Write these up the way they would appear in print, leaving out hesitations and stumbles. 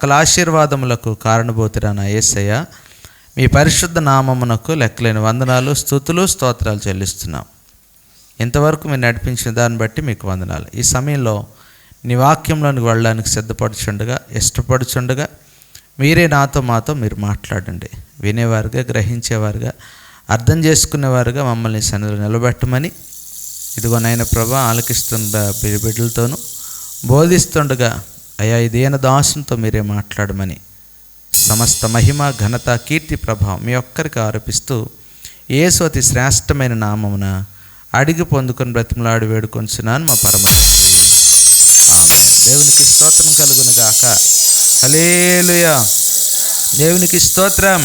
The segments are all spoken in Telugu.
సకల ఆశీర్వాదములకు కారణభూతుడైన యేసయ్య, మీ పరిశుద్ధ నామమునకు లెక్కలేని వందనాలు, స్తుతులు, స్తోత్రాలు చెల్లిస్తున్నాం. ఇంతవరకు మీరు నడిపించిన దాన్ని బట్టి మీకు వందనాలు. ఈ సమయంలో నీ వాక్యంలోనికి వెళ్ళడానికి సిద్ధపడుచుండగా, ఇష్టపడుచుండగా మీరే నాతో మాతో మీరు మాట్లాడండి. వినేవారుగా, గ్రహించేవారుగా, అర్థం చేసుకునేవారుగా మమ్మల్ని సన్నిధిలో నిలబెట్టమని, ఇదిగోనైనా ప్రభా ఆలకిస్తుండ బిడ్డలతోనూ బోధిస్తుండగా అయ్యా ఈ దీన దాసునితో మీరే మాట్లాడమని, సమస్త మహిమ, ఘనత, కీర్తి, ప్రభావం మీ ఒక్కరికి ఆరోపిస్తూ యేసు అతి శ్రేష్టమైన నామమున అడిగి పొందుకొని బ్రతిమలాడి వేడుకొంచున్నాను మా పరమ తండ్రి. ఆమేన్. దేవునికి స్తోత్రం కలుగును గాక. హల్లెలూయా. దేవునికి స్తోత్రం.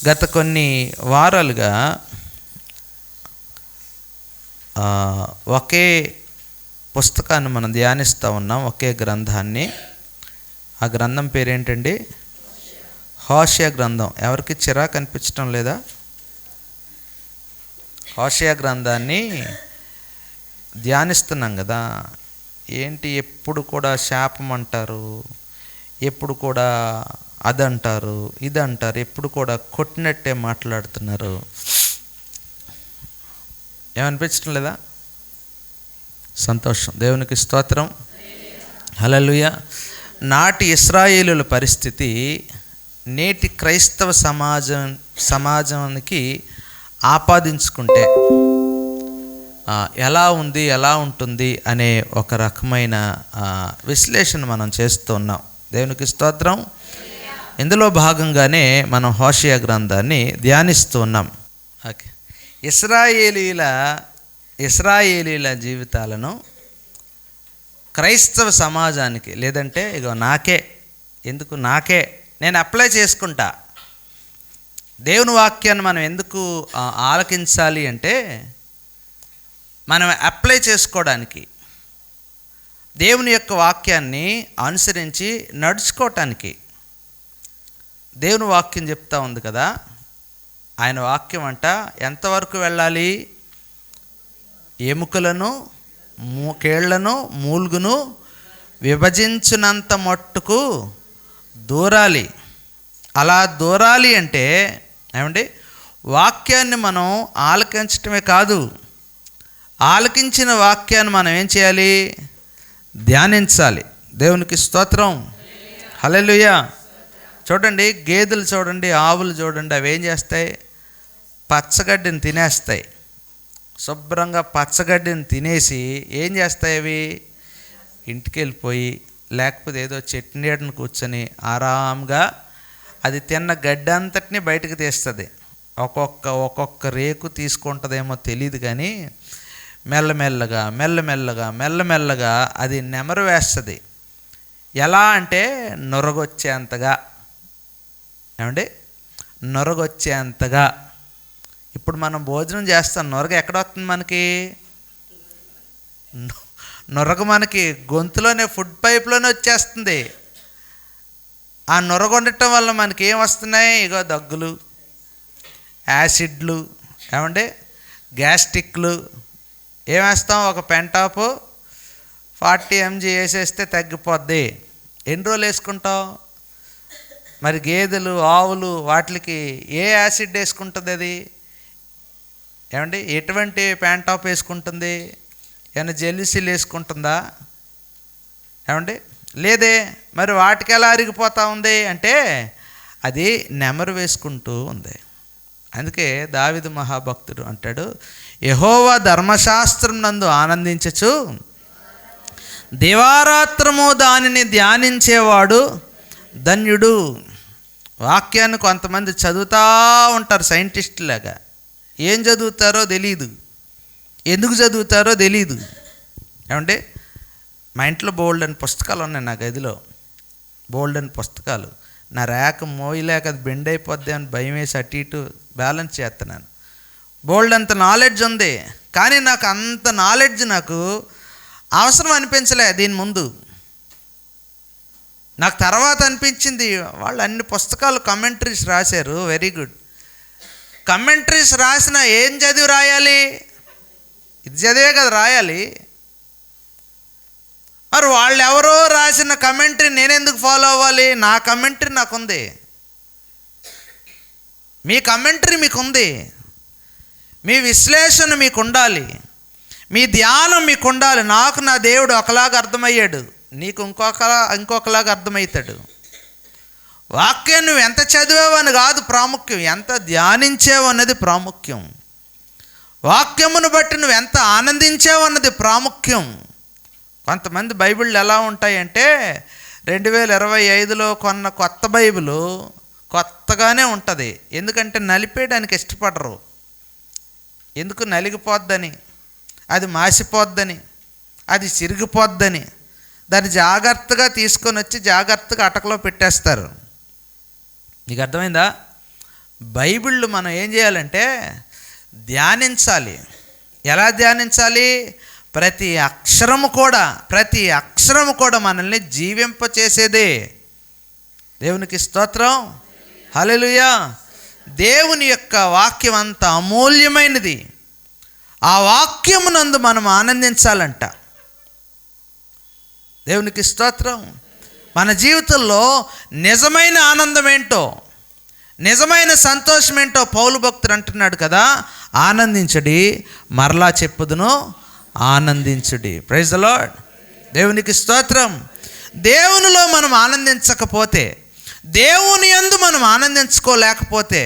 గత కొన్ని వారాలుగా ఒకే పుస్తకాన్ని మనం ధ్యానిస్తూ ఉన్నాం, ఒకే గ్రంథాన్ని. ఆ గ్రంథం పేరేంటండి? హోషేయ గ్రంథం. ఎవరికి చిరాకు అనిపించడం లేదా? హోషేయ గ్రంథాన్ని ధ్యానిస్తున్నాం కదా. ఏంటి ఎప్పుడు కూడా శాపం అంటారు, ఎప్పుడు కూడా అదంటారు, ఇదంటారు, ఎప్పుడు కూడా కొట్టినట్టే మాట్లాడుతున్నారు. ఏమనిపించడం లేదా? సంతోషం. దేవునికి స్తోత్రం. హల్లెలూయా. నాటి ఇశ్రాయేలుల పరిస్థితి నేటి క్రైస్తవ సమాజానికి ఆపాదించుకుంటే ఎలా ఉంది, ఎలా ఉంటుంది అనే ఒక రకమైన విశ్లేషణ మనం చేస్తూ ఉన్నాం. దేవునికి స్తోత్రం. ఇందులో భాగంగానే మనం హోషేయ గ్రంథాన్ని ధ్యానిస్తూ ఉన్నాం. ఓకే. ఇశ్రాయేలీల జీవితాలను క్రైస్తవ సమాజానికి, లేదంటే ఇగో నాకే నేను అప్లై చేసుకుంటా. దేవుని వాక్యాన్ని మనం ఎందుకు ఆలకించాలి అంటే మనం అప్లై చేసుకోవడానికి, దేవుని యొక్క వాక్యాన్ని అనుసరించి నడుచుకోవటానికి. దేవుని వాక్యం చెప్తా ఉంది కదా, ఆయన వాక్యం అంట ఎంతవరకు వెళ్ళాలి? ఎముకలను, కేళ్లను, మూలుగును విభజించినంత మట్టుకు దూరాలి. అలా దూరాలి అంటే ఏమండి, వాక్యాన్ని మనం ఆలకించటమే కాదు, ఆలకించిన వాక్యాన్ని మనం ఏం చేయాలి? ధ్యానించాలి. దేవునికి స్తోత్రం. హల్లెలూయా. చూడండి, గేదెలు చూడండి, ఆవులు చూడండి, అవి ఏం చేస్తాయి? పచ్చగడ్డిని తినేస్తాయి. శుభ్రంగా పచ్చగడ్డిని తినేసి ఏం చేస్తాయి? అవి ఇంటికి వెళ్ళిపోయి, లేకపోతే ఏదో చెట్టు నీడను కూర్చొని ఆరాంగా అది తిన్న గడ్డి అంతటినీ బయటకు తీస్తుంది. ఒక్కొక్క రేకు తీసుకుంటుందేమో తెలియదు, కానీ మెల్లమెల్లగా అది నెమరు వేస్తుంది. ఎలా అంటే నొరగొచ్చేంతగా. ఏమండి? నొరగొచ్చేంతగా. ఇప్పుడు మనం భోజనం చేస్తాం, నొరగ ఎక్కడ వస్తుంది మనకి? నొరగ మనకి గొంతులోనే, ఫుడ్ పైప్లోనే వచ్చేస్తుంది. ఆ నొరగ ఉండటం వల్ల మనకి ఏం వస్తున్నాయి? ఇగో దగ్గులు, యాసిడ్లు, ఏమండి గ్యాస్ట్రిక్లు. ఏమేస్తాం? ఒక పెంటాపు 40 mg వేసేస్తే తగ్గిపోద్ది. ఎన్ని రోజులు వేసుకుంటాం? మరి గేదెలు, ఆవులు, వాటికి ఏ యాసిడ్ వేసుకుంటుంది? అది ఏమండి ఎటువంటి పెంటాప్ వేసుకుంటుంది? ఏమైనా జెల్లిసిల్ వేసుకుంటుందా? ఏమండి లేదే. మరి వాటికి ఎలా అరిగిపోతూ ఉంది అంటే అది నెమరు వేసుకుంటూ ఉంది. అందుకే దావీదు మహాభక్తుడు అంటాడు, యెహోవా ధర్మశాస్త్రం నందు ఆనందించచ్చు, దివారాత్రము దానిని ధ్యానించేవాడు ధన్యుడు. వాక్యాన్ని కొంతమంది చదువుతూ ఉంటారు సైంటిస్టులాగా. ఏం చదువుతారో తెలీదు, ఎందుకు చదువుతారో తెలీదు. ఏమంటే మా ఇంట్లో బోల్డెన్ పుస్తకాలు ఉన్నాయి, నా గదిలో బోల్డెన్ పుస్తకాలు. నా ర్యాక్ మోయలేక అది బెండ్ అయిపోద్ది అని భయం వేసి అటు ఇటు బ్యాలెన్స్ చేస్తున్నాను. బోల్డ్ అంత నాలెడ్జ్ ఉంది, కానీ నాకు అంత నాలెడ్జ్ నాకు అవసరం అనిపించలే. దీని ముందు నాకు తర్వాత అనిపించింది, వాళ్ళు అన్ని పుస్తకాలు కమెంటరీస్ రాశారు, వెరీ గుడ్. కమెంటరీస్ రాసిన ఏం చదివి రాయాలి? ఇది చదివే కదా రాయాలి. మరి వాళ్ళు ఎవరో రాసిన కమెంటరీ నేనెందుకు ఫాలో అవ్వాలి? నా కమెంటరీ నాకుంది, మీ కమెంటరీ మీకుంది, మీ విశ్లేషణ మీకు ఉండాలి, మీ ధ్యానం మీకు ఉండాలి. నాకు నా దేవుడు ఒకలాగా అర్థమయ్యాడు, నీకు ఇంకొకలాగా అర్థమవుతాడు. వాక్యం నువ్వు ఎంత చదివావు అని కాదు ప్రాముఖ్యం, ఎంత ధ్యానించావు అన్నది ప్రాముఖ్యం. వాక్యమును బట్టి నువ్వు ఎంత ఆనందించావు అన్నది ప్రాముఖ్యం. కొంతమంది బైబిళ్ళు ఎలా ఉంటాయంటే 2025లో కొన్న కొత్త బైబిలు కొత్తగానే ఉంటుంది. ఎందుకంటే నలిపేయడానికి ఇష్టపడరు. ఎందుకు? నలిగిపోద్దని, అది మాసిపోద్దని, అది చిరిగిపోద్దని దాన్ని జాగ్రత్తగా తీసుకొని వచ్చి జాగ్రత్తగా అటకలో పెట్టేస్తారు. నీకు అర్థమైందా? బైబిళ్ళు మనం ఏం చేయాలంటే ధ్యానించాలి. ఎలా ధ్యానించాలి? ప్రతి అక్షరము కూడా మనల్ని జీవింపచేసేదే. దేవునికి స్తోత్రం, హల్లెలూయా. దేవుని యొక్క వాక్యం అంత అమూల్యమైనది. ఆ వాక్యమునందు మనం ఆనందించాలంట. దేవునికి స్తోత్రం. మన జీవితంలో నిజమైన ఆనందం ఏంటో, నిజమైన సంతోషం ఏంటో పౌలు భక్తుడు అంటున్నాడు కదా, ఆనందించడి, మరలా చెప్పుదును ఆనందించుడి. Praise the Lord. దేవునికి స్తోత్రం. దేవునిలో మనం ఆనందించకపోతే, దేవుని యందు మనం ఆనందించుకోలేకపోతే,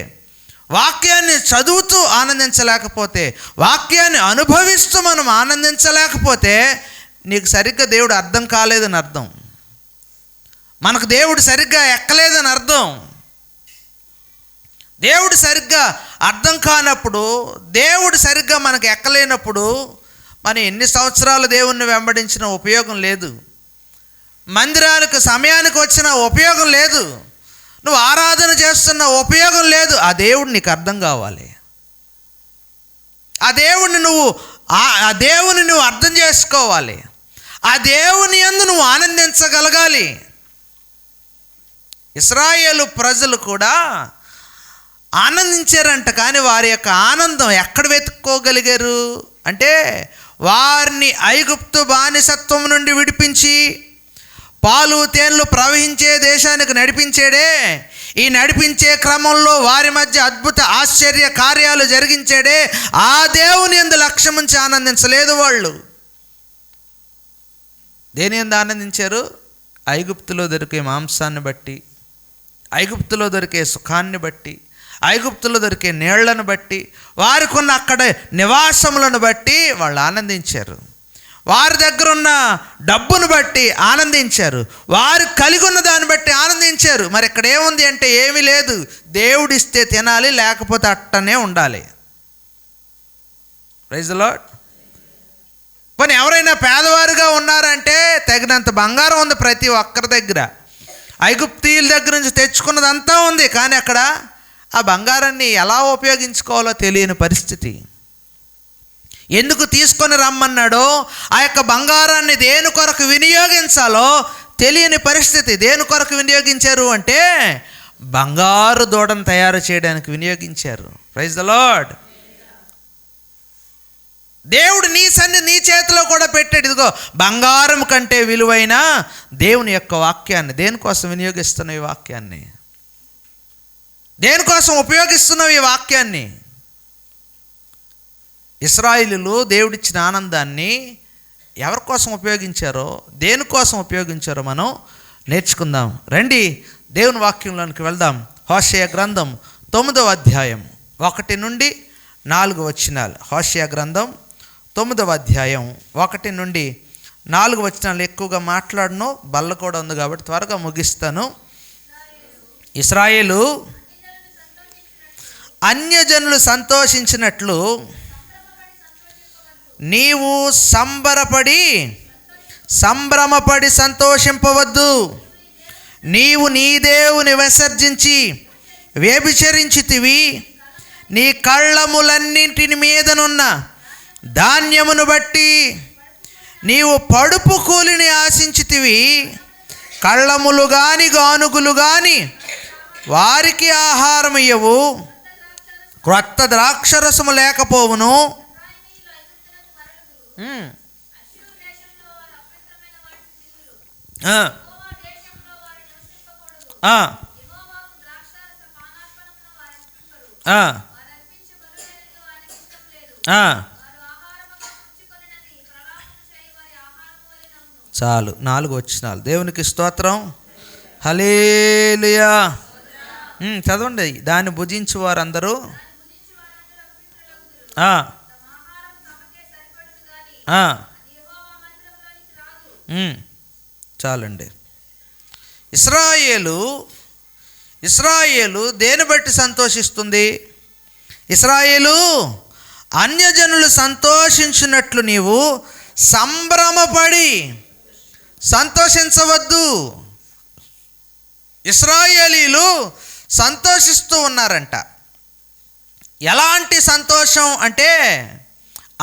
వాక్యాన్ని చదువుతూ ఆనందించలేకపోతే, వాక్యాన్ని అనుభవిస్తూ మనం ఆనందించలేకపోతే నీకు సరిగ్గా దేవుడు అర్థం కాలేదని అర్థం. మనకు దేవుడు సరిగ్గా ఎక్కలేదని అర్థం. దేవుడు సరిగ్గా అర్థం కానప్పుడు, దేవుడు సరిగ్గా మనకు ఎక్కలేనప్పుడు మనం ఎన్ని సంవత్సరాలు దేవుణ్ణి వెంబడించిన ఉపయోగం లేదు. మందిరానికి సమయానికి వచ్చిన ఉపయోగం లేదు. నువ్వు ఆరాధన చేస్తున్న ఉపయోగం లేదు. ఆ దేవుడు నీకు అర్థం కావాలి. ఆ దేవుని నువ్వు అర్థం చేసుకోవాలి. ఆ దేవుని యందు నువ్వు ఆనందించగలగాలి. ఇశ్రాయేలు ప్రజలు కూడా ఆనందించారంట, కానీ వారి యొక్క ఆనందం ఎక్కడ వెతుక్కోగలిగారు అంటే, వారిని ఐగుప్తు బానిసత్వం నుండి విడిపించి పాలు తేనెలు ప్రవహించే దేశానికి నడిపించాడే. ఈ నడిపించే క్రమంలో వారి మధ్య అద్భుత ఆశ్చర్య కార్యాలు జరిగించాడే. ఆ దేవుని యందు లక్ష్యం ఉంచి ఆనందించలేదు వాళ్ళు. దేని యందు ఆనందించారు? ఐగుప్తులో దొరికే మాంసాన్ని బట్టి, ఐగుప్తులో దొరికే సుఖాన్ని బట్టి, ఐగుప్తులో దొరికే నీళ్లను బట్టి, వారికి ఉన్న అక్కడ నివాసములను బట్టి వాళ్ళు ఆనందించారు. వారి దగ్గర ఉన్న డబ్బును బట్టి ఆనందించారు. వారు కలిగి ఉన్న దాన్ని బట్టి ఆనందించారు. మరి ఇక్కడ ఏముంది అంటే ఏమీ లేదు. దేవుడిస్తే తినాలి, లేకపోతే అట్టనే ఉండాలి. Praise the lord. పోనీ ఎవరైనా పేదవారుగా ఉన్నారంటే తగినంత బంగారం ఉంది ప్రతి ఒక్కరి దగ్గర. ఐగుప్తీయుల దగ్గర నుంచి తెచ్చుకున్నదంతా ఉంది, కానీ అక్కడ ఆ బంగారాన్ని ఎలా ఉపయోగించుకోవాలో తెలియని పరిస్థితి. ఎందుకు తీసుకొని రమ్మన్నాడో, ఆ యొక్క బంగారాన్ని దేని కొరకు వినియోగించాలో తెలియని పరిస్థితి. దేని కొరకు వినియోగించారు అంటే బంగారు దూడను తయారు చేయడానికి వినియోగించారు. Praise the lord. దేవుడు నీ చేతిలో కూడా పెట్టాడు. ఇదిగో బంగారం కంటే విలువైన దేవుని యొక్క వాక్యాన్ని. దేనికోసం వినియోగిస్తున్నావు ఈ వాక్యాన్ని? దేనికోసం ఉపయోగిస్తున్నావు ఈ వాక్యాన్ని? ఇశ్రాయేలీయులు దేవుడిచ్చిన ఆనందాన్ని ఎవరి కోసం ఉపయోగించారో, దేనికోసం ఉపయోగించారో మనం నేర్చుకుందాం. రండి దేవుని వాక్యంలోనికి వెళ్దాం. హోషేయ గ్రంథం 9వ అధ్యాయం 1 నుండి 4 వచనాలు. హోషేయ గ్రంథం 9వ అధ్యాయం 1 నుండి 4 వచనాలు. ఎక్కువగా మాట్లాడను, బల్ల కూడా ఉంది కాబట్టి త్వరగా ముగిస్తాను. ఇశ్రాయేలు అన్యజనులు సంతోషించినట్లు నీవు సంభ్రమపడి సంతోషింపవద్దు. నీవు నీ దేవుని విసర్జించి వ్యభిచరించితివి. నీ కళ్ళములన్నింటిని మీదనున్న ధాన్యమును బట్టి నీవు పడుపు కూలిని ఆశించితివి. కళ్ళములు గాని గానుగులు గాని వారికి ఆహారం ఇయ్యవు. క్రొత్త ద్రాక్షరసము లేకపోవును. ఆ, ఆ, ఆ, ఆ. చాలు 4 వచనాలు. దేవునికి స్తోత్రం. హల్లెలూయా. చదవండి. దాన్ని భుజించు వారందరూ ఆ, ఆ, చాలండి. ఇశ్రాయేలు దేని బట్టి సంతోషిస్తుంది? ఇశ్రాయేలు అన్యజనులు సంతోషించినట్లు నీవు సంభ్రమపడి సంతోషించవద్దు. ఇశ్రాయేలీలు సంతోషిస్తూ ఉన్నారంట. ఎలాంటి సంతోషం అంటే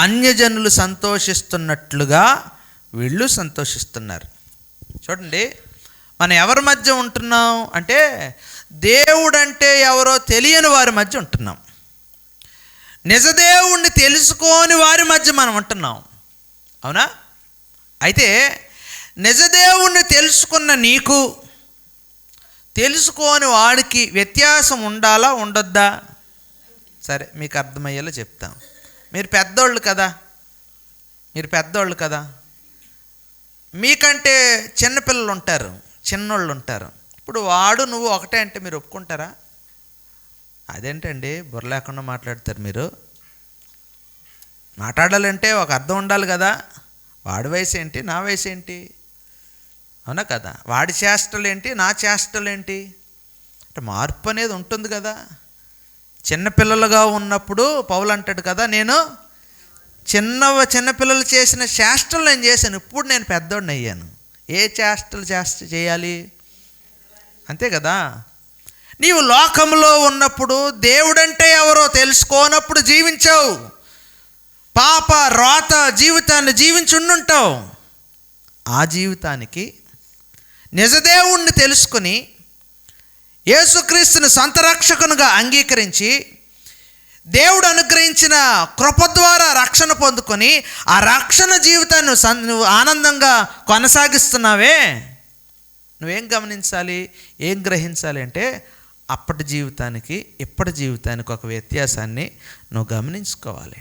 అన్యజనులు సంతోషిస్తున్నట్లుగా వీళ్ళు సంతోషిస్తున్నారు. చూడండి, మనం ఎవరి మధ్య ఉంటున్నాం అంటే దేవుడంటే ఎవరో తెలియని వారి మధ్య ఉంటున్నాం. నిజదేవుణ్ణి తెలుసుకోని వారి మధ్య మనం ఉంటున్నాం. అవునా? అయితే నిజదేవుణ్ణి తెలుసుకున్న నీకు తెలుసుకోని వాడికి వ్యత్యాసం ఉండాలా ఉండొద్దా? సరే, మీకు అర్థమయ్యేలా చెప్తాం. మీరు పెద్దోళ్ళు కదా, మీకంటే చిన్నపిల్లలు ఉంటారు, చిన్నోళ్ళు ఉంటారు. ఇప్పుడు వాడు నువ్వు ఒకటే అంటే మీరు ఒప్పుకుంటారా? అదేంటండి బుర్ర లేకుండా మాట్లాడతారు మీరు. మాట్లాడాలంటే ఒక అర్థం ఉండాలి కదా. వాడి వయసు ఏంటి, నా వయసు ఏంటి? అవునా కదా? వాడి చేష్టలు ఏంటి, నా చేష్టలు ఏంటి? అంటే మార్పు అనేది ఉంటుంది కదా. చిన్నపిల్లలుగా ఉన్నప్పుడు పౌలు అంటాడు కదా, నేను చిన్నపిల్లలు చేసిన చేష్టలు నేను చేశాను, ఇప్పుడు నేను పెద్దోడిని అయ్యాను. ఏ చేష్టలు చేయాలి? అంతే కదా. నీవు లోకంలో ఉన్నప్పుడు దేవుడంటే ఎవరో తెలుసుకోనప్పుడు జీవించావు. పాప రోత జీవితాన్ని జీవించుండుంటావు. ఆ జీవితానికి నిజదేవుణ్ణి తెలుసుకుని యేసుక్రీస్తుని సొంత రక్షకునిగా అంగీకరించి దేవుడు అనుగ్రహించిన కృప ద్వారా రక్షణ పొందుకొని ఆ రక్షణ జీవితాన్ని నువ్వు ఆనందంగా కొనసాగిస్తున్నావే. నువ్వేం గమనించాలి, ఏం గ్రహించాలి అంటే అప్పటి జీవితానికి ఇప్పటి జీవితానికి ఒక వ్యత్యాసాన్ని నువ్వు గమనించుకోవాలి.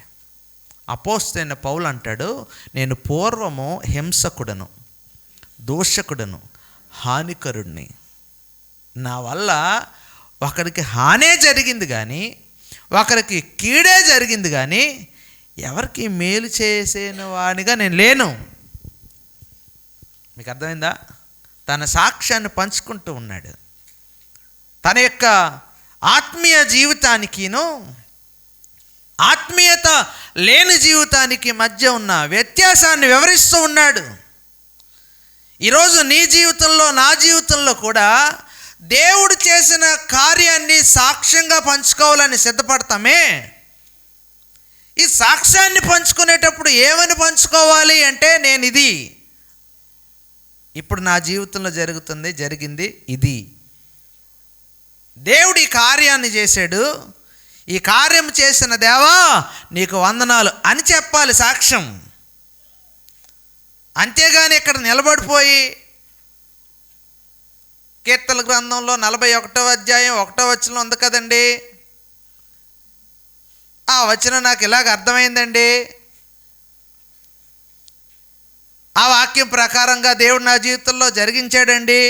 అపోస్తలుడైన పౌలు అంటాడు, నేను పూర్వము హింసకుడను, దూషకుడను, హానికరుడిని. నా వల్ల ఒకరికి హానే జరిగింది కానీ ఒకరికి కీడే జరిగింది కానీ ఎవరికి మేలు చేసిన వాడిగా నేను లేను. మీకు అర్థమైందా? తన సాక్ష్యాన్ని పంచుకుంటూ ఉన్నాడు. తన యొక్క ఆత్మీయ జీవితానికిను ఆత్మీయత లేని జీవితానికి మధ్య ఉన్న వ్యత్యాసాన్ని వివరిస్తూ ఉన్నాడు. ఈరోజు నీ జీవితంలో నా జీవితంలో కూడా దేవుడు చేసిన కార్యాన్ని సాక్ష్యంగా పంచుకోవాలని సిద్ధపడతామే. ఈ సాక్ష్యాన్ని పంచుకునేటప్పుడు ఏమని పంచుకోవాలి అంటే, నేను ఇది ఇప్పుడు నా జీవితంలో జరిగింది ఇది. దేవుడు ఈ కార్యాన్ని చేశాడు, ఈ కార్యం చేసిన దేవా నీకు వందనాలు అని చెప్పాలి సాక్ష్యం. అంతేగాని ఇక్కడ నిలబడిపోయి కీర్తన గ్రంథంలో 41వ అధ్యాయం 1వ వచనం ఉంది కదండి, ఆ వచనం నాకు ఇలాగ అర్థమైందండి, ఆ వాక్యం ప్రకారంగా దేవుడు నా జీవితంలో జరిగించాడండి.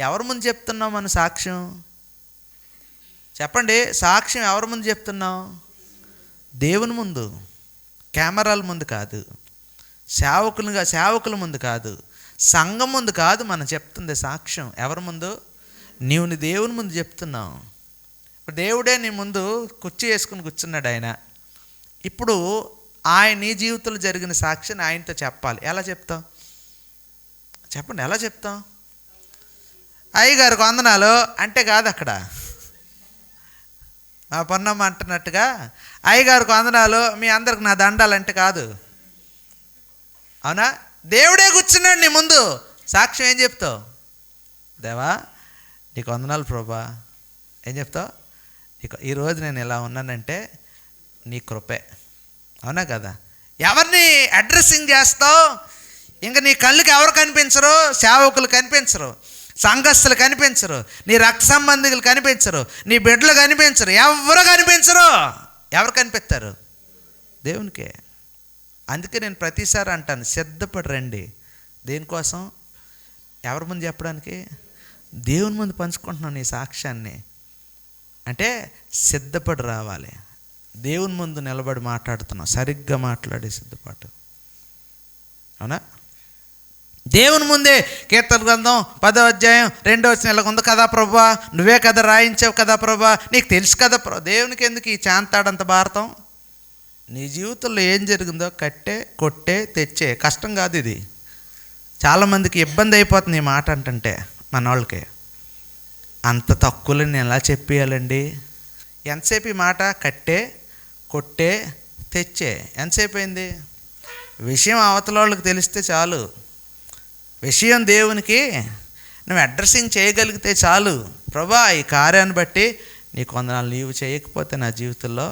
ఎవరి ముందు చెప్తున్నాం మన సాక్ష్యం? చెప్పండి, సాక్ష్యం ఎవరి ముందు చెప్తున్నాం? దేవుని ముందు, కెమెరాల ముందు కాదు, సేవకుల ముందు కాదు, సంఘం ముందు కాదు. మనం చెప్తుంది సాక్ష్యం ఎవరి ముందు? నీవు నీ దేవుని ముందు చెప్తున్నావు. ఇప్పుడు దేవుడే నీ ముందు కుర్చీ వేసుకుని కూర్చున్నాడు ఆయన. ఇప్పుడు ఆయన నీ జీవితంలో జరిగిన సాక్ష్యాన్ని ఆయనతో చెప్పాలి. ఎలా చెప్తాం? చెప్పండి, ఎలా చెప్తాం? అయ్యగారికి వందనాలు అంటే కాదు, అక్కడ మా పొన్నమ్మ అంటున్నట్టుగా అయ్యగారికి వందనాలు మీ అందరికి నా దండాలంటే కాదు. అవునా? దేవుడే కూర్చున్నాడు నీ ముందు, సాక్ష్యం ఏం చెప్తావు? దేవా నీకు వందనాలు ప్రభా. ఏం చెప్తావు? నీకు ఈరోజు నేను ఇలా ఉన్నానంటే నీ కృపే. అవునా కదా? ఎవరిని అడ్రస్సింగ్ చేస్తావు? ఇంకా నీ కళ్ళకి ఎవరు కనిపించరు? సేవకులు కనిపించరు, సంఘస్థులు కనిపించరు, నీ రక్త సంబంధికులు కనిపించరు, నీ బిడ్డలు కనిపించరు, ఎవరు కనిపించరు. ఎవరు కనిపిస్తారు? దేవునికే. అందుకే నేను ప్రతిసారి అంటాను, సిద్ధపడి రండి. దేనికోసం? ఎవరి ముందు చెప్పడానికి? దేవుని ముందు పంచుకుంటున్నాను ఈ సాక్ష్యాన్ని. అంటే సిద్ధపడి రావాలి. దేవుని ముందు నిలబడి మాట్లాడుతున్నాం, సరిగ్గా మాట్లాడే సిద్ధపాటు. అవునా? దేవుని ముందే కీర్తన గ్రంథం 10వ అధ్యాయం 2వ వచనం ఉంది కదా ప్రభువా, నువ్వే కదా రాయించావు కదా ప్రభువా, నీకు తెలుసు కదా ప్రభు. దేవునికి ఎందుకు ఈ చాంతాడంత భారతం? నీ జీవితంలో ఏం జరిగిందో కట్టే, కొట్టే, తెచ్చే. కష్టం కాదు ఇది. చాలామందికి ఇబ్బంది అయిపోతుంది ఈ మాట అంటే. మన వాళ్ళకి అంత తక్కువలో నేను ఎలా చెప్పేయాలండి? ఎంతసేపు ఈ మాట? కట్టే, కొట్టే, తెచ్చే. ఎంతసేపు అయింది? విషయం అవతల వాళ్ళకి తెలిస్తే చాలు. విషయం దేవునికి నువ్వు అడ్రస్సింగ్ చేయగలిగితే చాలు. ప్రభా, ఈ కార్యాన్ని బట్టి నీకు వందనాలు, నీవు చేయకపోతే నా జీవితంలో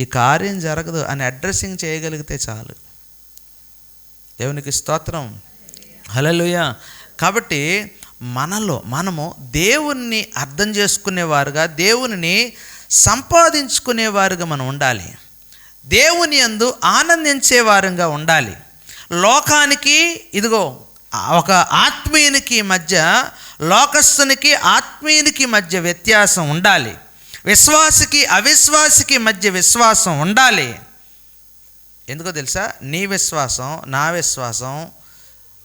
ఈ కార్యం జరగదు అని అడ్రస్సింగ్ చేయగలిగితే చాలు. దేవునికి స్తోత్రం, హల్లెలూయా. కాబట్టి మనము దేవుణ్ణి అర్థం చేసుకునేవారుగా, దేవునిని సంపాదించుకునేవారుగా మనం ఉండాలి. దేవుని యందు ఆనందించేవారుగా ఉండాలి. లోకానికి, ఇదిగో ఒక ఆత్మీయునికి మధ్య, లోకస్తునికి ఆత్మీయునికి మధ్య వ్యత్యాసం ఉండాలి. విశ్వాసికి అవిశ్వాసికి మధ్య విశ్వాసం ఉండాలి. ఎందుకో తెలుసా? నీ విశ్వాసం, నా విశ్వాసం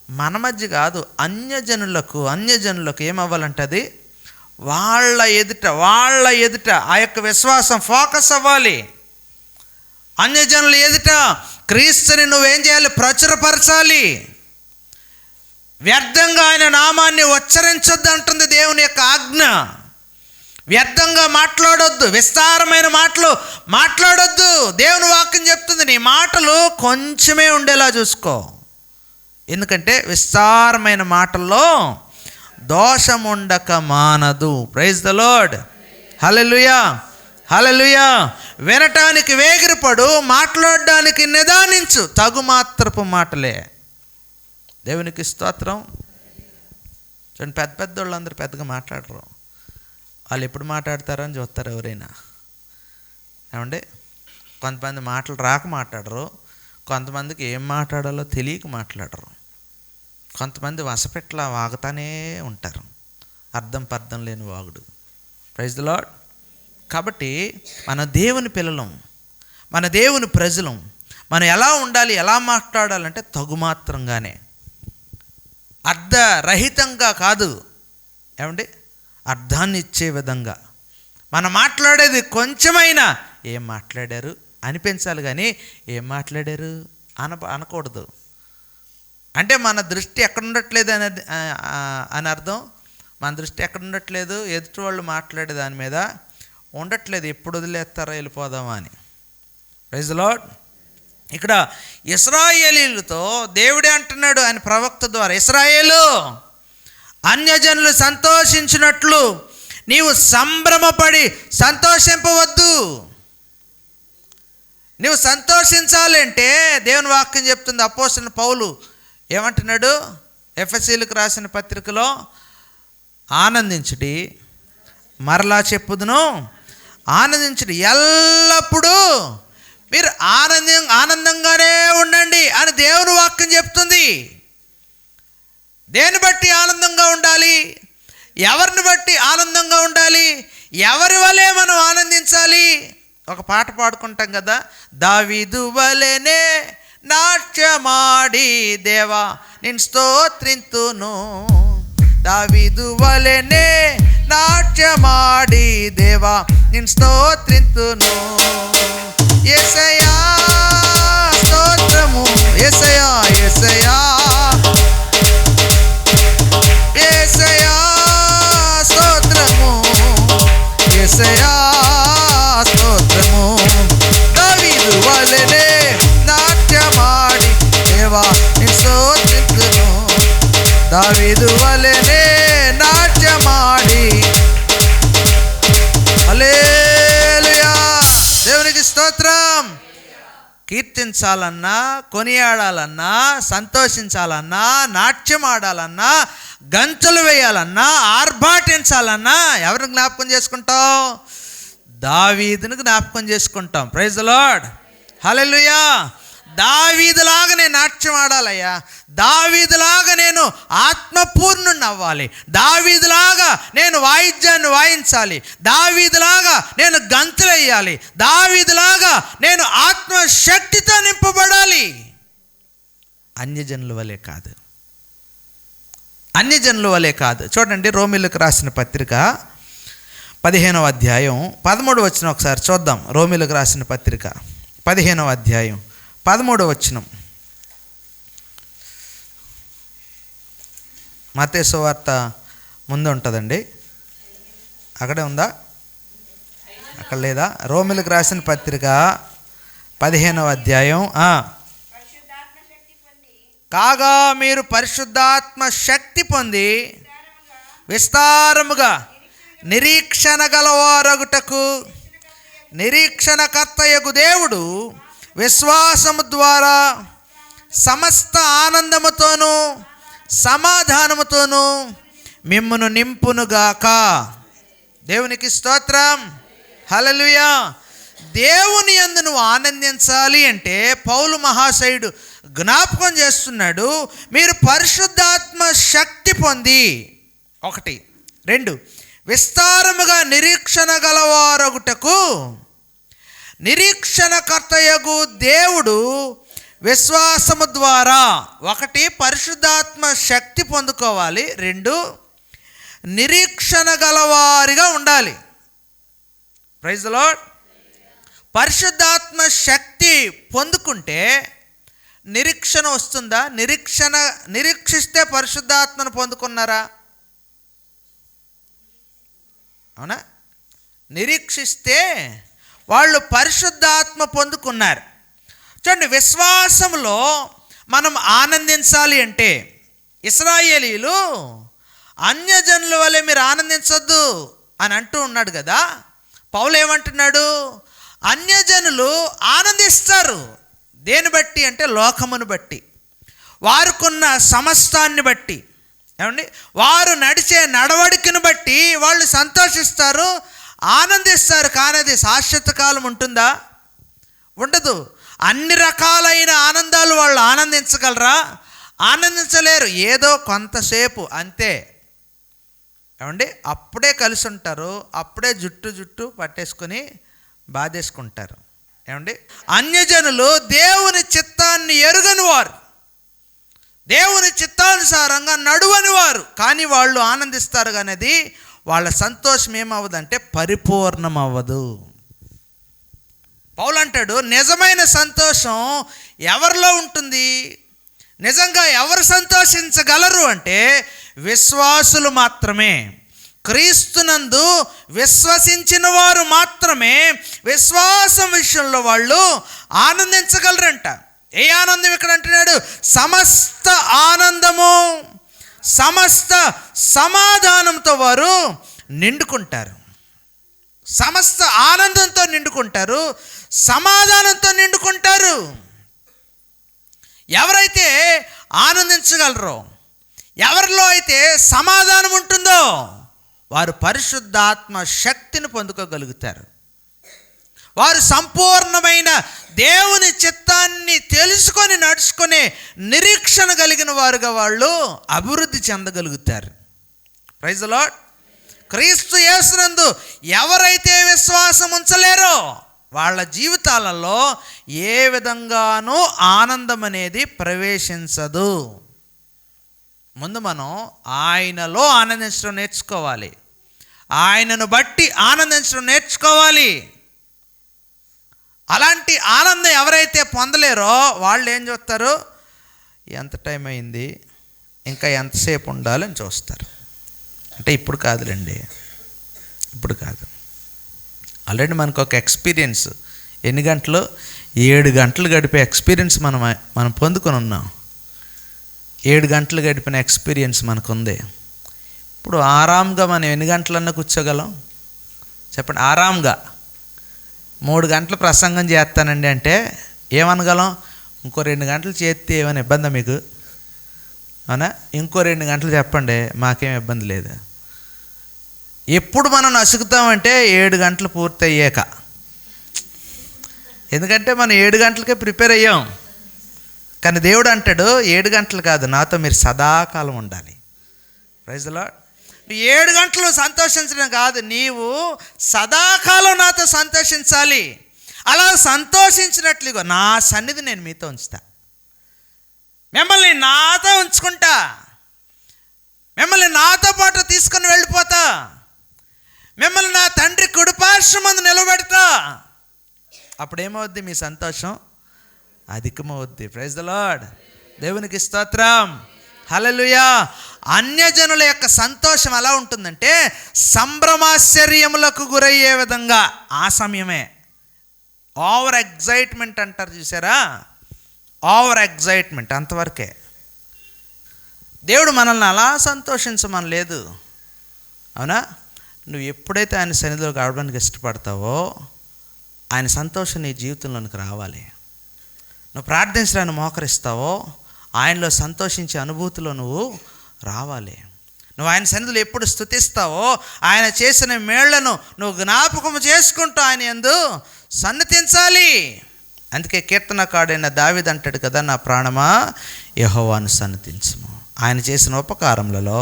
మన మధ్య కాదు, అన్యజనులకు ఏమవ్వాలంటది? వాళ్ళ ఎదుట ఆ యొక్క విశ్వాసం ఫోకస్ అవ్వాలి. అన్యజనుల ఎదుట క్రీస్తుని నువ్వేం చేయాలి? ప్రచురపరచాలి. వ్యర్థంగా ఆయన నామాన్ని ఉచ్చరించొద్దు అంటుంది దేవుని యొక్క ఆజ్ఞ. వ్యర్థంగా మాట్లాడొద్దు, విస్తారమైన మాటలు మాట్లాడొద్దు. దేవుని వాక్యం చెప్తుంది, నీ మాటలు కొంచెమే ఉండేలా చూసుకో. ఎందుకంటే విస్తారమైన మాటల్లో దోషం ఉండక మానదు. ప్రైజ్ ద లార్డ్, హల్లెలూయా, హల్లెలూయా. వినటానికి వేగిరపడు, మాట్లాడడానికి నిదానించు. తగు మాత్రపు మాటలే. దేవునికి స్తోత్రం. చూడండి, పెద్ద వాళ్ళందరూ పెద్దగా మాట్లాడరు. వాళ్ళు ఎప్పుడు మాట్లాడతారని చూస్తారు ఎవరైనా. ఏమండి, కొంతమంది మాటలు రాక మాట్లాడరు, కొంతమందికి ఏం మాట్లాడాలో తెలియక మాట్లాడరు, కొంతమంది వసపెట్లా వాగుతానే ఉంటారు, పర్థం లేని వాగుడు. Praise the lord. కాబట్టి మన దేవుని పిల్లలం, మన దేవుని ప్రజలం. మనం ఎలా ఉండాలి, ఎలా మాట్లాడాలంటే తగుమాత్రంగానే, అర్ధరహితంగా కాదు. ఏమండి, అర్థాన్ని ఇచ్చే విధంగా మనం మాట్లాడేది కొంచెమైనా ఏం మాట్లాడారు అనిపించాలి, కానీ ఏం మాట్లాడారు అనకూడదు. అంటే మన దృష్టి ఎక్కడ ఉండట్లేదు అని అర్థం. మన దృష్టి ఎక్కడ ఉండట్లేదు? ఎదుటి వాళ్ళు మాట్లాడే దాని మీద ఉండట్లేదు. ఎప్పుడు వదిలేస్తారో వెళ్ళిపోదామా అని. Praise the lord. ఇక్కడ ఇశ్రాయేలీలతో దేవుడే అంటున్నాడు ఆయన ప్రవక్త ద్వారా, ఇశ్రాయేలు, అన్యజనులు సంతోషించినట్లు నీవు సంభ్రమపడి సంతోషింపవద్దు. నువ్వు సంతోషించాలి అంటే దేవుని వాక్యం చెప్తుంది. అపోస్తలుడైన పౌలు ఏమంటున్నాడు? ఎఫెసీయులకు రాసిన పత్రికలో, ఆనందించుడి, మరలా చెప్పుదును, ఆనందించుడి, ఎల్లప్పుడూ మీరు ఆనందంగానే ఉండండి అని దేవుని వాక్యం చెప్తుంది. దేన్ని బట్టి ఆనందంగా ఉండాలి? ఎవరిని బట్టి ఆనందంగా ఉండాలి? ఎవరి వలె మనం ఆనందించాలి? ఒక పాట పాడుకుంటాం కదా, దావీదు వలెనే నాట్యమాడి దేవా నేను స్తోత్రింతును, దావీదు వలెనే నాట్యమాడి దేవా నేను స్తోత్రింతును. యేసయ్యా స్తోత్రము, యేసయ్యా యేసయ్యా యేసయ్యా స్తోత్రము, యేసయ్యా స్తోత్రము. దావీదు వలెనే నాట్యమాడి దేవా నేను స్తోత్రింతును, దావీదు వలెనే నాట్యమాడి. హల్లెలూయా, దేవునికి స్తోత్రం. కీర్తించాలన్నా, కొనియాడాలన్నా, సంతోషించాలన్నా, నాట్యం ఆడాలన్నా, గంతులు వేయాలన్నా, ఆర్భాటించాలన్నా ఎవరిని జ్ఞాపకం చేసుకుంటాం? దావీదును జ్ఞాపకం చేసుకుంటాం. ప్రైజ్ ది లార్డ్, హల్లెలూయా. దావీదులాగా నేను నాట్యం ఆడాలయ్యా, దావీదులాగా నేను ఆత్మపూర్ణుణ్ణి అవ్వాలి, దావీదులాగా నేను వాయిద్యాన్ని వాయించాలి, దావీదులాగా నేను గంతులు వేయాలి, దావీదులాగా నేను ఆత్మశక్తితో నింపబడాలి. అన్యజనుల వలె కాదు, అన్యజనుల వలె కాదు. చూడండి, రోమీలకు రాసిన పత్రిక 15వ అధ్యాయం 13వ వచనం ఒకసారి చూద్దాం. రోమీలకు రాసిన పత్రిక 15వ అధ్యాయం 13వ వచనం. మత్తయి సువార్త ముందు ఉంటుందండి, అక్కడే ఉందా? అక్కడ లేదా? రోమీలకు రాసిన పత్రిక 15వ అధ్యాయం. కాగా మీరు పరిశుద్ధాత్మ శక్తి పొంది విస్తారముగా నిరీక్షణ గలవారగుటకు నిరీక్షణకర్తయగు దేవుడు విశ్వాసము ద్వారా సమస్త ఆనందముతోనూ సమాధానముతోనూ మిమ్మును నింపునుగాక. దేవునికి స్తోత్రం, హల్లెలూయా. దేవుని యందు నువ్వు ఆనందించాలి అంటే పౌలు మహాశయుడు జ్ఞాపకం చేస్తున్నాడు, మీరు పరిశుద్ధాత్మ శక్తి పొంది, 1, 2 విస్తారముగా నిరీక్షణ గలవారగుటకు నిరీక్షణకర్తయగు దేవుడు విశ్వాసము ద్వారా, 1 పరిశుద్ధాత్మ శక్తి పొందుకోవాలి, 2 నిరీక్షణ గలవారిగా ఉండాలి. Praise the lord. పరిశుద్ధాత్మ శక్తి పొందుకుంటే నిరీక్షణ వస్తుందా? నిరీక్షిస్తే పరిశుద్ధాత్మను పొందుకున్నారా? అవునా? నిరీక్షిస్తే వాళ్ళు పరిశుద్ధాత్మ పొందుకున్నారు. చూడండి, విశ్వాసంలో మనం ఆనందించాలి అంటే ఇశ్రాయేలీలు అన్యజనుల వలె మీరు ఆనందించొద్దు అని అంటూ ఉన్నాడు కదా. పౌలు ఏమంటున్నాడు? అన్యజనులు ఆనందిస్తారు. దేని బట్టి అంటే లోకమును బట్టి, వారికున్న సమస్తాన్ని బట్టి, ఏమండి, వారు నడిచే నడవడికను బట్టి వాళ్ళు సంతోషిస్తారు, ఆనందిస్తారు. కానీ అది శాశ్వత కాలం ఉంటుందా? ఉండదు. అన్ని రకాలైన ఆనందాలు వాళ్ళు ఆనందించగలరా? ఆనందించలేరు. ఏదో కొంతసేపు అంతే. ఏమండి, అప్పుడే కలిసి ఉంటారు, అప్పుడే జుట్టు పట్టేసుకొని బాధేసుకుంటారు. ఏమండి, అన్యజనులు దేవుని చిత్తాన్ని ఎరుగని వారు, దేవుని చిత్తానుసారంగా నడువని వారు, కానీ వాళ్ళు ఆనందిస్తారు. కానీ అది వాళ్ళ సంతోషం ఏమవ్వదంటే పరిపూర్ణం అవ్వదు. పౌలు అంటాడు, నిజమైన సంతోషం ఎవరిలో ఉంటుంది? నిజంగా ఎవరు సంతోషించగలరు అంటే విశ్వాసులు మాత్రమే. క్రీస్తునందు విశ్వసించిన వారు మాత్రమే విశ్వాసం విషయంలో వాళ్ళు ఆనందించగలరంట. ఏ ఆనందం ఇక్కడ అంటున్నాడు? సమస్త ఆనందము, సమస్త సమాధానంతో వారు నిండుకుంటారు. సమస్త ఆనందంతో నిండుకుంటారు, సమాధానంతో నిండుకుంటారు. ఎవరైతే ఆనందించగలరో, ఎవరిలో అయితే సమాధానం ఉంటుందో వారు పరిశుద్ధాత్మ శక్తిని పొందుకోగలుగుతారు. వారు సంపూర్ణమైన దేవుని చిత్తాన్ని తెలుసుకొని నడుచుకునే నిరీక్షణ కలిగిన వారుగా వాళ్ళు అభివృద్ధి చెందగలుగుతారు. Praise the lord. క్రీస్తు యేసునందు ఎవరైతే విశ్వాసం ఉంచలేరో వాళ్ళ జీవితాలలో ఏ విధంగానూ ఆనందం అనేది ప్రవేశించదు. ముందు మనం ఆయనలో ఆనందించడం నేర్చుకోవాలి, ఆయనను బట్టి ఆనందించడం నేర్చుకోవాలి. అలాంటి ఆనందం ఎవరైతే పొందలేరో వాళ్ళు ఏం చూస్తారు? ఎంత టైం అయింది, ఇంకా ఎంతసేపు ఉండాలని చూస్తారు. అంటే ఇప్పుడు కాదులేండి, ఇప్పుడు కాదు. ఆల్రెడీ మనకు ఒక ఎక్స్పీరియన్స్, ఎన్ని గంటలు? 7 గంటలు గడిపే ఎక్స్పీరియన్స్ మనం పొందుకొని ఉన్నాం. 7 గంటలు గడిపిన ఎక్స్పీరియన్స్ మనకుంది. ఇప్పుడు ఆరాంగా మనం ఎన్ని గంటలన్నా కూర్చోగలం చెప్పండి? ఆరాంగా 3 గంటలు ప్రసంగం చేస్తానండి అంటే ఏమనగలం? ఇంకో 2 గంటలు చేస్తే ఏమైనా ఇబ్బందా మీకు? అవునా? ఇంకో 2 గంటలు చెప్పండి, మాకేం ఇబ్బంది లేదు. ఎప్పుడు మనం నసుకుతామంటే 7 గంటలు పూర్తి అయ్యాక. ఎందుకంటే మనం 7 గంటలకే ప్రిపేర్ అయ్యాం. కానీ దేవుడు అంటాడు 7 గంటలు కాదు, నాతో మీరు సదాకాలం ఉండాలి. Praise the lord. 7 గంటలు సంతోషించడం కాదు, నీవు సదాకాలం నాతో సంతోషించాలి. అలా సంతోషించినట్లుగా నా సన్నిధి నేను మీతో ఉంచుతా, మిమ్మల్ని నాతో ఉంచుకుంటా, మిమ్మల్ని నాతో పాటు తీసుకొని వెళ్ళిపోతా, మిమ్మల్ని నా తండ్రి కుడిపార్శ్వమందు నిలబెడతా. అప్పుడేమవుద్ది? మీ సంతోషం అధికమవుద్ది. Praise the Lord. దేవునికి స్తోత్రం. హల్లెలూయా. అన్యజనుల యొక్క సంతోషం ఎలా ఉంటుందంటే సంభ్రమాశ్చర్యములకు గురయ్యే విధంగా, ఆ సమయమే ఓవర్ ఎగ్జైట్మెంట్ అంటారు చూసారా, ఓవర్ ఎగ్జైట్మెంట్ అంతవరకే. దేవుడు మనల్ని అలా సంతోషించమని లేదు. అవునా? నువ్వు ఎప్పుడైతే ఆయన సన్నిధిలో గడపడానికి ఇష్టపడతావో ఆయన సంతోషం నీ జీవితంలోనికి రావాలి. నువ్వు ప్రార్థించడానికి మోకరిస్తావో ఆయనలో సంతోషించే అనుభూతిలో నువ్వు రావాలి. నువ్వు ఆయన సన్నిధిలో ఎప్పుడు స్తుతిస్తావో ఆయన చేసిన మేళ్లను నువ్వు జ్ఞాపకం చేసుకుంటూ ఆయన యందు సన్నతించాలి. అందుకే కీర్తనకాడైన దావీదు అంటాడు కదా, నా ప్రాణమా యెహోవాను సన్నతించుము, ఆయన చేసిన ఉపకారములలో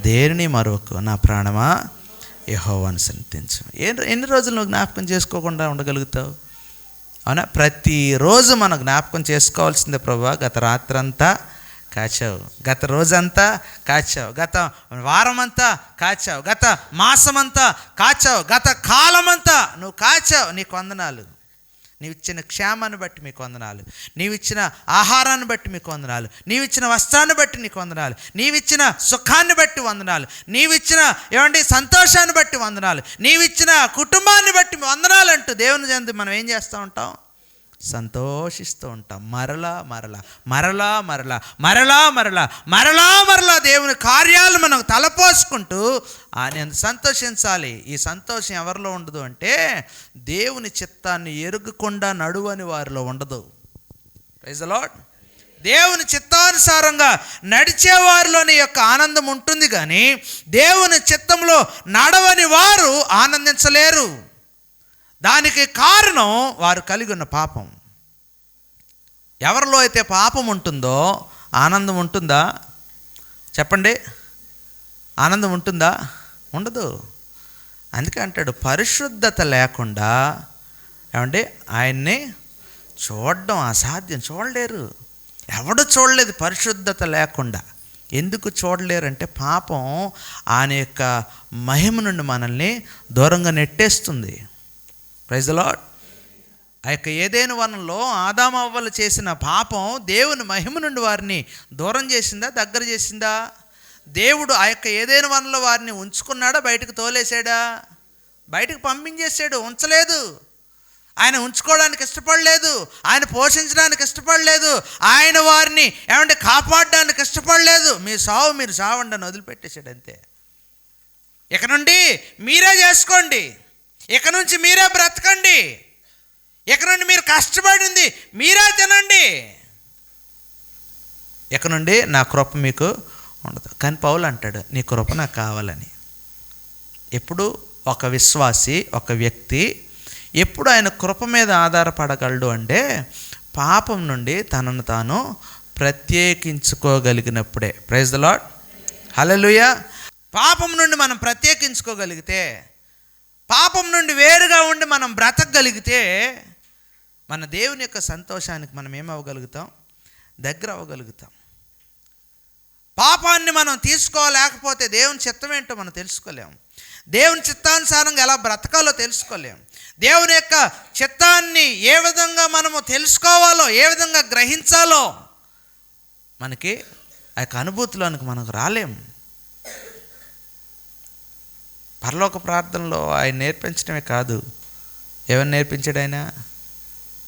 దేనిని మరొక, నా ప్రాణమా యెహోవాను సన్నతించు. ఎన్ని రోజులు నువ్వు జ్ఞాపకం చేసుకోకుండా ఉండగలుగుతావు? అవునా? ప్రతిరోజు మనం జ్ఞాపకం చేసుకోవాల్సిందే. ప్రభువా, గత రాత్రంతా కాచావు, గత రోజంతా కాచావు, గత వారమంతా కాచావు, గత మాసమంతా కాచావు, గత కాలమంతా నువ్వు కాచావు. నీకు వందనాలు. నీవిచ్చిన క్షేమాన్ని బట్టి మీకు వందనాలు, నీవిచ్చిన ఆహారాన్ని బట్టి మీకు వందనాలు, నీవిచ్చిన వస్త్రాన్ని బట్టి నీకు వందనాలు, నీవిచ్చిన సుఖాన్ని బట్టి వందనాలు, నీవిచ్చిన సంతోషాన్ని బట్టి వందనాలు, నీవిచ్చిన కుటుంబాన్ని బట్టి వందనాలు అంటూ దేవుని చెంది మనం ఏం చేస్తూ ఉంటాం? సంతోషిస్తూ ఉంటాం. మరలా మరలా మరలా మరలా మరలా మరలా మరలా మరలా దేవుని కార్యాలు మనం తలపోసుకుంటూ ఆయన సంతోషించాలి. ఈ సంతోషం ఎవరిలో ఉండదు అంటే దేవుని చిత్తాన్ని ఎరుగకుండా నడువని వారిలో ఉండదు. Praise the lord. దేవుని చిత్తానుసారంగా నడిచే వారిలోని యొక్క ఆనందం ఉంటుంది, కానీ దేవుని చిత్తంలో నడవని వారు ఆనందించలేరు. దానికి కారణం వారు కలిగి ఉన్న పాపం. ఎవరిలో అయితే పాపం ఉంటుందో ఆనందం ఉంటుందా? చెప్పండి, ఆనందం ఉంటుందా? ఉండదు. అందుకే అంటాడు పరిశుద్ధత లేకుండా ఆయన్ని చూడడం అసాధ్యం. చూడలేరు, ఎవడు చూడలేదు పరిశుద్ధత లేకుండా. ఎందుకు చూడలేరంటే పాపం ఆయన యొక్క మహిమ నుండి మనల్ని దూరంగా నెట్టేస్తుంది. Praise the lord. ఆ యొక్క ఏదైనా వనంలో ఆదాము అవ్వలు చేసిన పాపం దేవుని మహిమ నుండి వారిని దూరం చేసిందా, దగ్గర చేసిందా? దేవుడు ఆ యొక్క ఏదైనా వనంలో వారిని ఉంచుకున్నాడా, బయటకు తోలేసాడా? బయటకు పంపించేసాడు, ఉంచలేదు. ఆయన ఉంచుకోవడానికి ఇష్టపడలేదు, ఆయన పోషించడానికి ఇష్టపడలేదు, ఆయన వారిని కాపాడడానికి ఇష్టపడలేదు. మీ సావు మీరు సావండి అని వదిలిపెట్టేశాడు. అంతే. ఇక నుండి మీరే చేసుకోండి, ఇక నుంచి మీరే బ్రతకండి, ఇక నుండి మీరు కష్టపడింది మీరే తినండి, ఇక నుండి నా కృప మీకు ఉండదు. కానీ పౌలు అంటాడు నీ కృప నాకు కావాలని. ఎప్పుడు ఒక విశ్వాసి, ఒక వ్యక్తి ఎప్పుడు ఆయన కృప మీద ఆధారపడగలడు అంటే పాపం నుండి తనను తాను ప్రత్యేకించుకోగలిగినప్పుడే. Praise the Lord. హల్లెలూయా. పాపం నుండి మనం ప్రత్యేకించుకోగలిగితే, పాపం నుండి వేరుగా ఉండి మనం బ్రతకగలిగితే మన దేవుని యొక్క సంతోషానికి మనం ఏమవ్వగలుగుతాం? దగ్గర అవ్వగలుగుతాం. పాపాన్ని మనం తీసుకోలేకపోతే దేవుని చిత్తం ఏంటో మనం తెలుసుకోలేము. దేవుని చిత్తానుసారంగా ఎలా బ్రతకాలో తెలుసుకోలేము. దేవుని యొక్క చిత్తాన్ని ఏ విధంగా మనము తెలుసుకోవాలో, ఏ విధంగా గ్రహించాలో మనకి ఆ యొక్క అనుభూతిలోనికి మనకు రాలేము. పరలోక ప్రార్థనలో ఆయన నేర్పించడమే కాదు, ఏమని నేర్పించాడు ఆయన?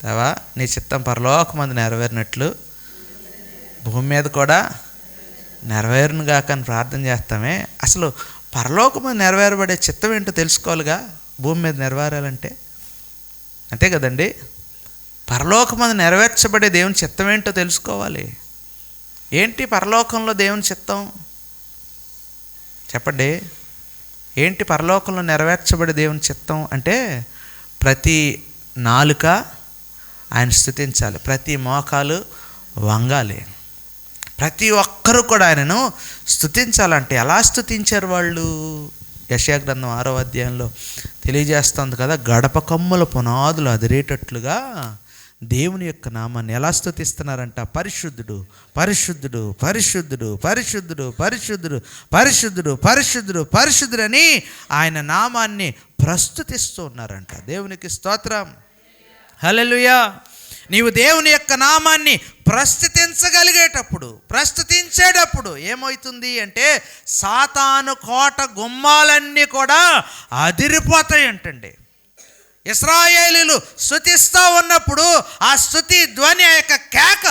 దేవా నీ చిత్తం పరలోకమందు నెరవేరినట్లు భూమి మీద కూడా నెరవేరును గాక అని ప్రార్థన చేస్తామే. అసలు పరలోకమందు నెరవేరబడే చిత్తం ఏంటో తెలుసుకోవాలిగా భూమి మీద నెరవేరాలంటే. అంతే కదండి. పరలోకమందు నెరవేర్చబడే దేవుని చిత్తం ఏంటో తెలుసుకోవాలి. ఏంటి పరలోకంలో దేవుని చిత్తం చెప్పండి? ఏంటి పరలోకంలో నెరవేర్చబడే దేవుని చిత్తం అంటే, ప్రతి నాలుక ఆయన స్తుతించాలి, ప్రతి మోకాలు వంగాలి, ప్రతి ఒక్కరూ కూడా ఆయనను స్తుతించాలంటే ఎలా స్తుతించారు వాళ్ళు? యెషయా గ్రంథం 6వ అధ్యాయంలో తెలియజేస్తుంది కదా, గడప కమ్ముల పునాదులు అదిరేటట్లుగా దేవుని యొక్క నామాన్ని ఎలా స్తుతిస్తున్నారంట? పరిశుద్ధుడు పరిశుద్ధుడు పరిశుద్ధుడు పరిశుద్ధుడు పరిశుద్ధుడు పరిశుద్ధుడు పరిశుద్ధుడు పరిశుద్ధుడు అని ఆయన నామాన్ని ప్రస్తుతిస్తూ ఉన్నారంట. దేవునికి స్తోత్రం, హల్లెలూయా. నీవు దేవుని యొక్క నామాన్ని ప్రస్తుతించేటప్పుడు ఏమవుతుంది అంటే, సాతాను కోట గుమ్మాలన్నీ కూడా అదిరిపోతాయి అంటండి. ఇశ్రాయేలీయులు స్తుతిస్తూ ఉన్నప్పుడు ఆ స్తుతి ధ్వని, ఆ యొక్క కేక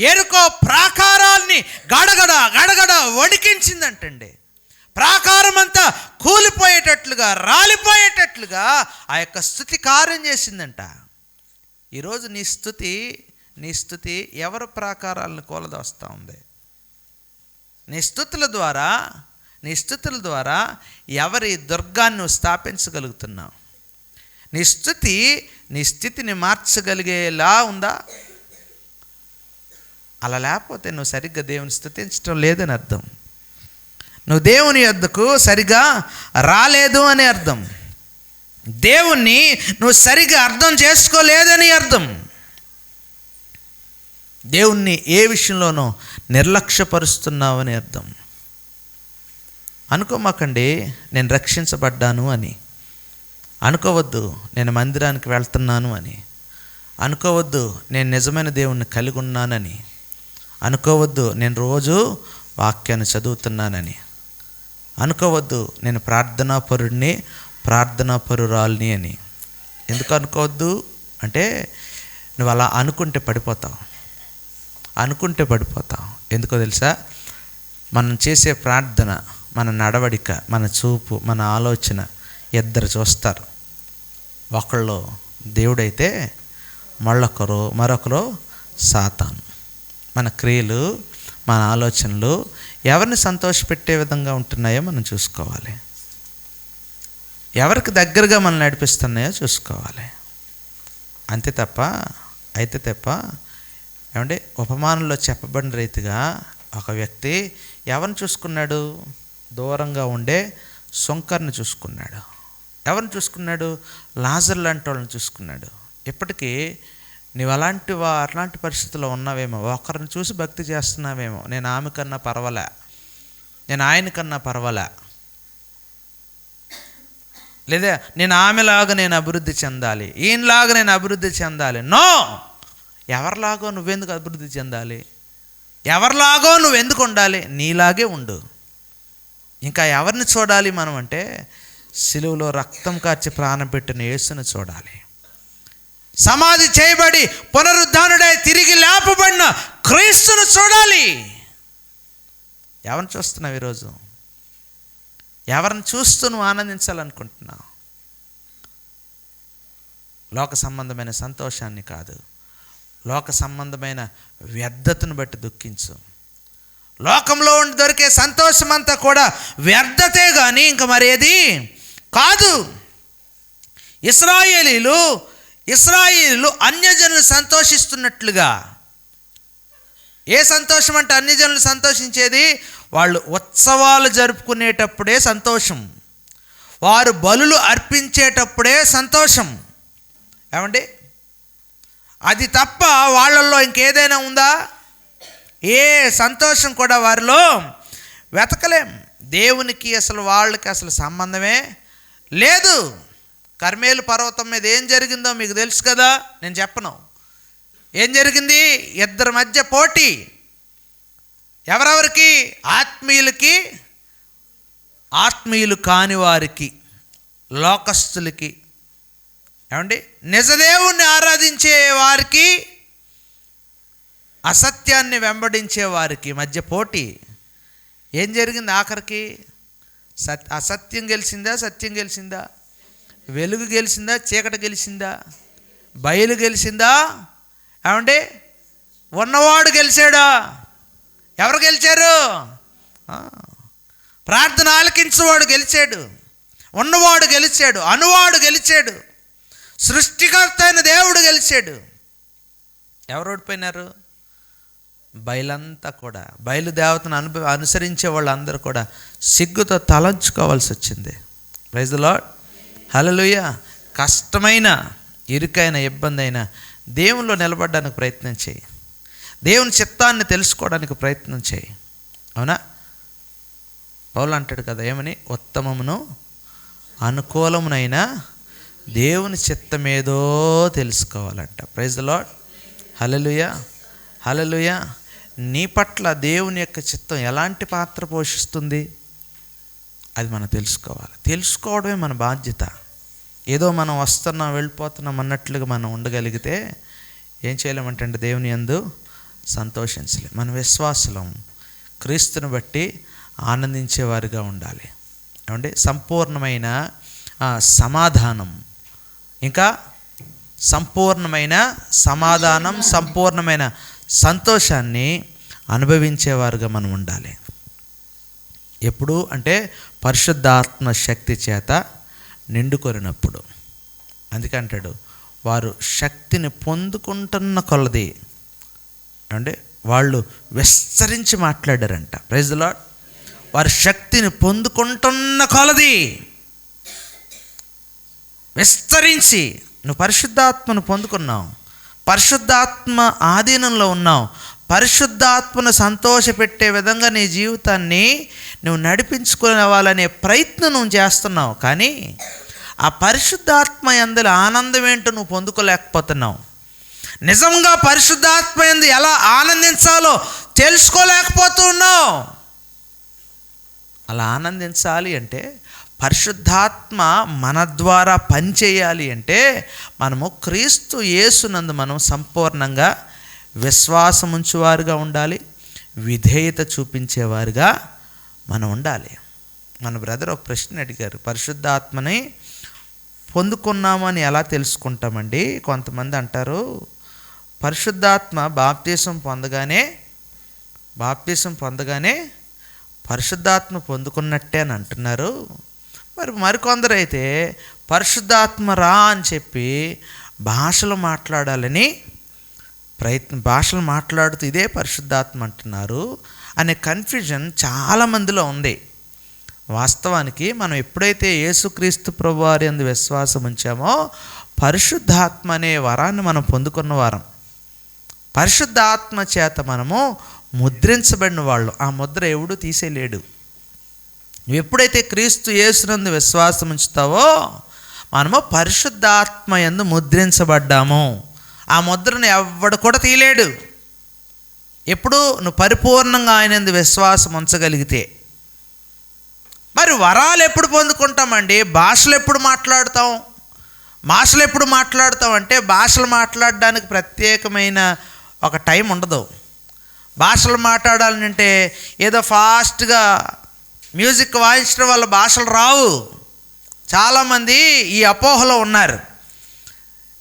ఎరుకో ప్రాకారాల్ని గడగడ గడగడ వణికించిందంటండి. ప్రాకారం అంతా కూలిపోయేటట్లుగా, రాలిపోయేటట్లుగా ఆ యొక్క స్తుతి కార్యం చేసిందంట. ఈరోజు నీ స్తుతి ఎవరి ప్రాకారాలను కూలదోస్తూ ఉంది? నీ స్థుతుల ద్వారా ఎవరి దుర్గాన్ని నువ్వు స్థాపించగలుగుతున్నావు? నీ స్థితిని మార్చగలిగేలా ఉందా? అలా లేకపోతే నువ్వు సరిగ్గా దేవుని స్తుతించడం లేదని అర్థం. నువ్వు దేవుని యొద్దకు సరిగా రాలేదు అని అర్థం. దేవుణ్ణి నువ్వు సరిగా అర్థం చేసుకోలేదని అర్థం. దేవుణ్ణి ఏ విషయంలోనూ నిర్లక్ష్యపరుస్తున్నావని అర్థం. అనుకోమాకండి నేను రక్షించబడ్డాను అని, అనుకోవద్దు నేను మందిరానికి వెళ్తున్నాను అని, అనుకోవద్దు నేను నిజమైన దేవుణ్ణి కలిగి ఉన్నానని, అనుకోవద్దు నేను రోజు వాక్యాన్ని చదువుతున్నానని, అనుకోవద్దు నేను ప్రార్థనాపరురాల్ని అని. ఎందుకు అనుకోవద్దు అంటే, నువ్వు అలా అనుకుంటే పడిపోతావు. ఎందుకో తెలుసా? మనం చేసే ప్రార్థన, మన నడవడిక, మన చూపు, మన ఆలోచన ఇద్దరు చూస్తారు. ఒకళ్ళు దేవుడైతే మరొకరు సాతాను. మన క్రియలు, మన ఆలోచనలు ఎవరిని సంతోషపెట్టే విధంగా ఉంటున్నాయో మనం చూసుకోవాలి. ఎవరికి దగ్గరగా మనం నడిపిస్తున్నాయో చూసుకోవాలి. అయితే తప్ప ఏమంటే, ఉపమానంలో చెప్పబడిన రీతిగా ఒక వ్యక్తి ఎవరిని చూసుకున్నాడు? దూరంగా ఉండే సొంకర్ని చూసుకున్నాడు. ఎవరిని చూసుకున్నాడు? లాజర్ లాంటి వాళ్ళని చూసుకున్నాడు. ఇప్పటికీ నీవు అలాంటి పరిస్థితుల్లో ఉన్నావేమో. ఒకరిని చూసి భక్తి చేస్తున్నావేమో. నేను ఆమె కన్నా పర్వాలే, నేను ఆయన కన్నా పర్వాలే, లేదా నేను ఆమెలాగా నేను అభివృద్ధి చెందాలి, ఈయనలాగా నేను అభివృద్ధి చెందాలి. నో, ఎవరిలాగో నువ్వెందుకు అభివృద్ధి చెందాలి? ఎవరిలాగో నువ్వెందుకు ఉండాలి? నీలాగే ఉండు. ఇంకా ఎవరిని చూడాలి మనం అంటే, సిలువలో రక్తం కార్చి ప్రాణం పెట్టిన యేసుని చూడాలి. సమాధి చేయబడి పునరుద్ధానుడై తిరిగి లేపబడిన క్రీస్తును చూడాలి. ఎవరిని చూస్తున్నావు ఈరోజు? ఎవరిని చూస్తూ నువ్వు ఆనందించాలనుకుంటున్నావు? లోక సంబంధమైన సంతోషాన్ని కాదు, లోక సంబంధమైన వ్యర్థతను బట్టి దుఃఖించు. లోకంలో ఉండి దొరికే సంతోషం అంతా కూడా వ్యర్థతే కానీ ఇంకా మరేది కాదు. ఇశ్రాయేలీయులు అన్యజనులు సంతోషిస్తున్నట్లుగా, ఏ సంతోషం అంటే అన్యజనులు సంతోషించేది, వాళ్ళు ఉత్సవాలు జరుపుకునేటప్పుడే సంతోషం, వారు బలులు అర్పించేటప్పుడే సంతోషం. ఏమండి, అది తప్ప వాళ్ళల్లో ఇంకేదైనా ఉందా? ఏ సంతోషం కూడా వారిలో వెతకలేం. దేవునికి వాళ్ళకి అసలు సంబంధమే లేదు. కర్మేలు పర్వతం మీద ఏం జరిగిందో మీకు తెలుసు కదా, నేను చెప్పను. ఏం జరిగింది? ఇద్దరి మధ్య పోటీ. ఎవరెవరికి? ఆత్మీయులు కాని వారికి, లోకస్తులకి. ఏమండి, నిజదేవుణ్ణి ఆరాధించే వారికి, అసత్యాన్ని వెంబడించే వారికి మధ్య పోటీ. ఏం జరిగింది ఆఖరికి? అసత్యం గెలిచిందా? సత్యం గెలిచిందా? వెలుగు గెలిచిందా? చీకటి గెలిచిందా? బయలు గెలిచిందా? ఏమండి, ఉన్నవాడు గెలిచాడా? ఎవరు గెలిచారు? ప్రార్థన ఆలకించేవాడు గెలిచాడు, ఉన్నవాడు గెలిచాడు, అనువాడు గెలిచాడు, సృష్టికర్త అయిన దేవుడు గెలిచాడు. ఎవరు ఓడిపోయినారు? బయలంతా కూడా, బయలుదేవతను అనుసరించే వాళ్ళందరూ కూడా సిగ్గుతో తలంచుకోవాల్సి వచ్చింది. ప్రైజ్ ది లార్డ్, హల్లెలూయా. కష్టమైన, ఇరుకైన, ఇబ్బంది అయినా దేవునిలో నిలబడడానికి ప్రయత్నం చేయి. దేవుని చిత్తాన్ని తెలుసుకోవడానికి ప్రయత్నం చేయి. అవునా? పౌలు అంటాడు కదా, ఏమని? ఉత్తమమును అనుకూలమునైన దేవుని చిత్తమేదో తెలుసుకోవాలంట. ప్రైజ్ ది లార్డ్, హల్లెలూయా, హల్లెలూయా. నీ పట్ల దేవుని యొక్క చిత్తం ఎలాంటి పాత్ర పోషిస్తుంది అది మనం తెలుసుకోవాలి. తెలుసుకోవడమే మన బాధ్యత. ఏదో మనం వస్తున్నాం వెళ్ళిపోతున్నాం అన్నట్లుగా మనం ఉండగలిగితే ఏం చేయలేమంటే దేవుని యందు సంతోషించలేం. మన విశ్వాసులం క్రీస్తుని బట్టి ఆనందించేవారుగా ఉండాలి. ఏమంటే సంపూర్ణమైన సమాధానం, ఇంకా సంపూర్ణమైన సమాధానం, సంపూర్ణమైన సంతోషాన్ని అనుభవించేవారుగా మనం ఉండాలి. ఎప్పుడు అంటే పరిశుద్ధాత్మ శక్తి చేత నిండుకొనినప్పుడు. అందుకే అంటాడు, వారు శక్తిని పొందుకుంటున్న కొలది అంటే వాళ్ళు విస్తరించి మాట్లాడారంట. Praise the lord. వారు శక్తిని పొందుకుంటున్న కొలది విస్తరించి, నువ్వు పరిశుద్ధాత్మను పొందుకున్నావు, పరిశుద్ధాత్మ ఆధీనంలో ఉన్నావు, పరిశుద్ధాత్మను సంతోషపెట్టే విధంగా నీ జీవితాన్ని నువ్వు నడిపించుకోవాలనే ప్రయత్నం నువ్వు చేస్తున్నావు. కానీ ఆ పరిశుద్ధాత్మ యందు ఆనందం ఏంటో నువ్వు పొందుకోలేకపోతున్నావు. నిజంగా పరిశుద్ధాత్మ యందు ఎలా ఆనందించాలో తెలుసుకోలేకపోతున్నావు. అలా ఆనందించాలి అంటే, పరిశుద్ధాత్మ మన ద్వారా పనిచేయాలి అంటే, మనము క్రీస్తు యేసునందు మనం సంపూర్ణంగా విశ్వాసం ఉంచేవారుగా ఉండాలి, విధేయత చూపించేవారుగా మనం ఉండాలి. మన బ్రదర్ ఒక ప్రశ్న అడిగారు, పరిశుద్ధాత్మని పొందుకున్నామని ఎలా తెలుసుకుంటామండి? కొంతమంది అంటారు, పరిశుద్ధాత్మ బాప్తీసం పొందగానే పరిశుద్ధాత్మ పొందుకున్నట్టే అని అంటున్నారు. మరికొందరు అయితే పరిశుద్ధాత్మ రా అని చెప్పి భాషలు మాట్లాడాలని భాషలు మాట్లాడుతూ ఇదే పరిశుద్ధాత్మ అంటున్నారు అనే కన్ఫ్యూజన్ చాలామందిలో ఉంది. వాస్తవానికి మనం ఎప్పుడైతే యేసుక్రీస్తు ప్రభువారి యందు విశ్వాసం ఉంచామో పరిశుద్ధాత్మ అనే వరాన్ని మనం పొందుకున్న వారం, పరిశుద్ధాత్మ చేత మనము ముద్రించబడిన వాళ్ళు. ఆ ముద్ర ఎవడు తీసేయలేడు. నువ్వు ఎప్పుడైతే క్రీస్తు యేసునందు విశ్వాసం ఉంచుతావో మనము పరిశుద్ధాత్మ యందు ముద్రించబడ్డాము. ఆ ముద్రను ఎవడు కూడా తీయలేడు. ఎప్పుడు నువ్వు పరిపూర్ణంగా ఆయన యందు విశ్వాసం ఉంచగలిగితే. మరి వరాలు ఎప్పుడు పొందుకుంటామండి? భాషలు ఎప్పుడు మాట్లాడతాం? అంటే భాషలు మాట్లాడడానికి ప్రత్యేకమైన ఒక టైం ఉండదు. భాషలు మాట్లాడాలంటే ఏదో ఫాస్ట్గా మ్యూజిక్ వాయించడం వల్ల భాషలు రావు. చాలామంది ఈ అపోహలో ఉన్నారు,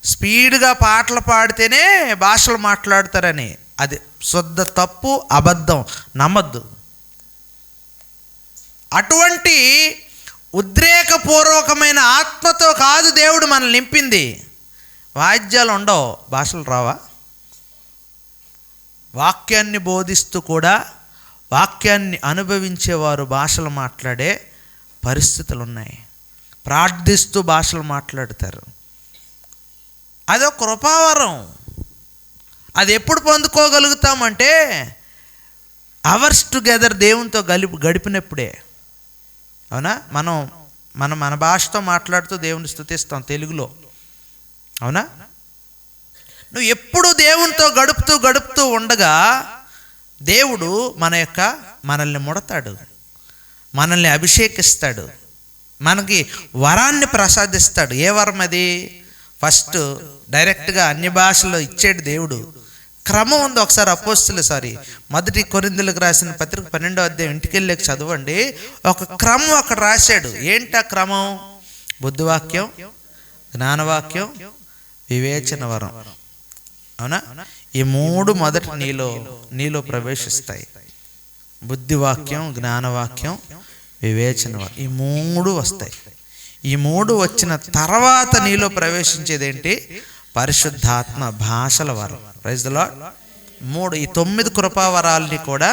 స్పీడ్గా పాటలు పాడితేనే భాషలు మాట్లాడతారని. అది శుద్ధ తప్పు, అబద్ధం, నమ్మద్దు. అటువంటి ఉద్రేకపూర్వకమైన ఆత్మతో కాదు దేవుడు మనల్ని నింపింది. వాయిద్యాలు ఉండవు, భాషలు రావా? వాక్యాన్ని బోధిస్తూ కూడా వాక్యాన్ని అనుభవించేవారు భాషలు మాట్లాడే పరిస్థితులు ఉన్నాయి. ప్రార్థిస్తూ భాషలు మాట్లాడతారు. అదో కృపావరం. అది ఎప్పుడు పొందుకోగలుగుతామంటే అవర్స్ టుగెదర్ దేవునితో గడిపినప్పుడే. అవునా? మనం మన భాషతో మాట్లాడుతూ దేవుని స్తుతిస్తాం తెలుగులో. అవునా? నువ్వు ఎప్పుడు దేవునితో గడుపుతూ ఉండగా దేవుడు మనల్ని ముడతాడు, మనల్ని అభిషేకిస్తాడు, మనకి వరాన్ని ప్రసాదిస్తాడు. ఏ వరం అది? ఫస్ట్ డైరెక్ట్గా అన్య భాషలో ఇచ్చేడు దేవుడు. క్రమం ఉంది. ఒకసారి మొదటి కొరింథీయులకు రాసిన పత్రిక 12వ అధ్యాయం ఇంటికి వెళ్ళాక చదవండి. ఒక క్రమం అక్కడ రాశాడు. ఏంటి ఆ క్రమం? బుద్ధివాక్యం, జ్ఞానవాక్యం, వివేచన వరం. అవునా? ఈ 3 మొదట నీలో ప్రవేశిస్తాయి. బుద్ధివాక్యం, జ్ఞానవాక్యం, వివేచన. ఈ 3 వస్తాయి. ఈ 3 వచ్చిన తర్వాత నీలో ప్రవేశించేదేంటి? పరిశుద్ధాత్మ, భాషల వరం. Praise the lord. 3 ఈ 9 కృపావరాలని కూడా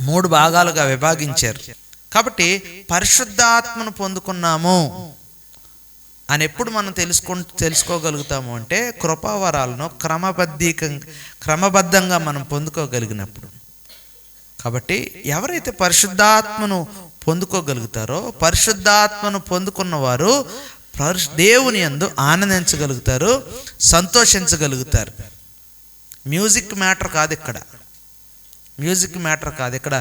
3 భాగాలుగా విభాగించారు. కాబట్టి పరిశుద్ధాత్మను పొందుకున్నాము అని ఎప్పుడు మనం తెలుసుకోగలుగుతాము అంటే కృపావరాలను క్రమబద్ధంగా మనం పొందుకోగలిగినప్పుడు. కాబట్టి ఎవరైతే పరిశుద్ధాత్మను పొందుకోగలుగుతారో, పరిశుద్ధాత్మను పొందుకున్న వారు దేవుని యందు ఆనందించగలుగుతారు, సంతోషించగలుగుతారు. మ్యూజిక్ మ్యాటర్ కాదు ఇక్కడ. ఇక్కడ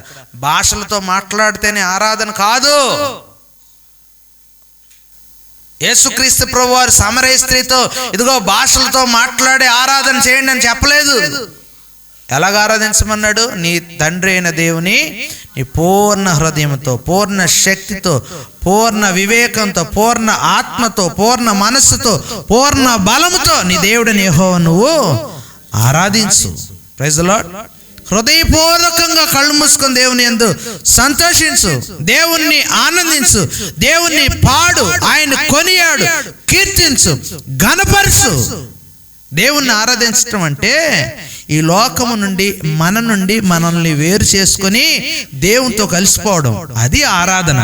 భాషలతో మాట్లాడితేనే ఆరాధన కాదు. యేసుక్రీస్తు ప్రభువారు సమరయ స్త్రీతో ఇదిగో భాషలతో మాట్లాడే ఆరాధన చేయండి అని చెప్పలేదు. ఎలాగ ఆరాధించమన్నాడు? నీ తండ్రి అయిన దేవుని నీ పూర్ణ హృదయంతో, పూర్ణ శక్తితో, పూర్ణ వివేకంతో, పూర్ణ ఆత్మతో, పూర్ణ మనస్సుతో, పూర్ణ బలముతో నీ దేవుడిని యెహోవా నువ్వు ఆరాధించు. Praise the Lord. హృదయపూర్వకంగా కళ్ళు మూసుకొని దేవుని యందు సంతోషించు, దేవుణ్ణి ఆనందించు, దేవుణ్ణి పాడు, ఆయన కొనియాడు, కీర్తించు, ఘనపరచు. దేవుణ్ణి ఆరాధించటం అంటే ఈ లోకము నుండి మనల్ని వేరు చేసుకొని దేవునితో కలిసిపోవడం. అది ఆరాధన.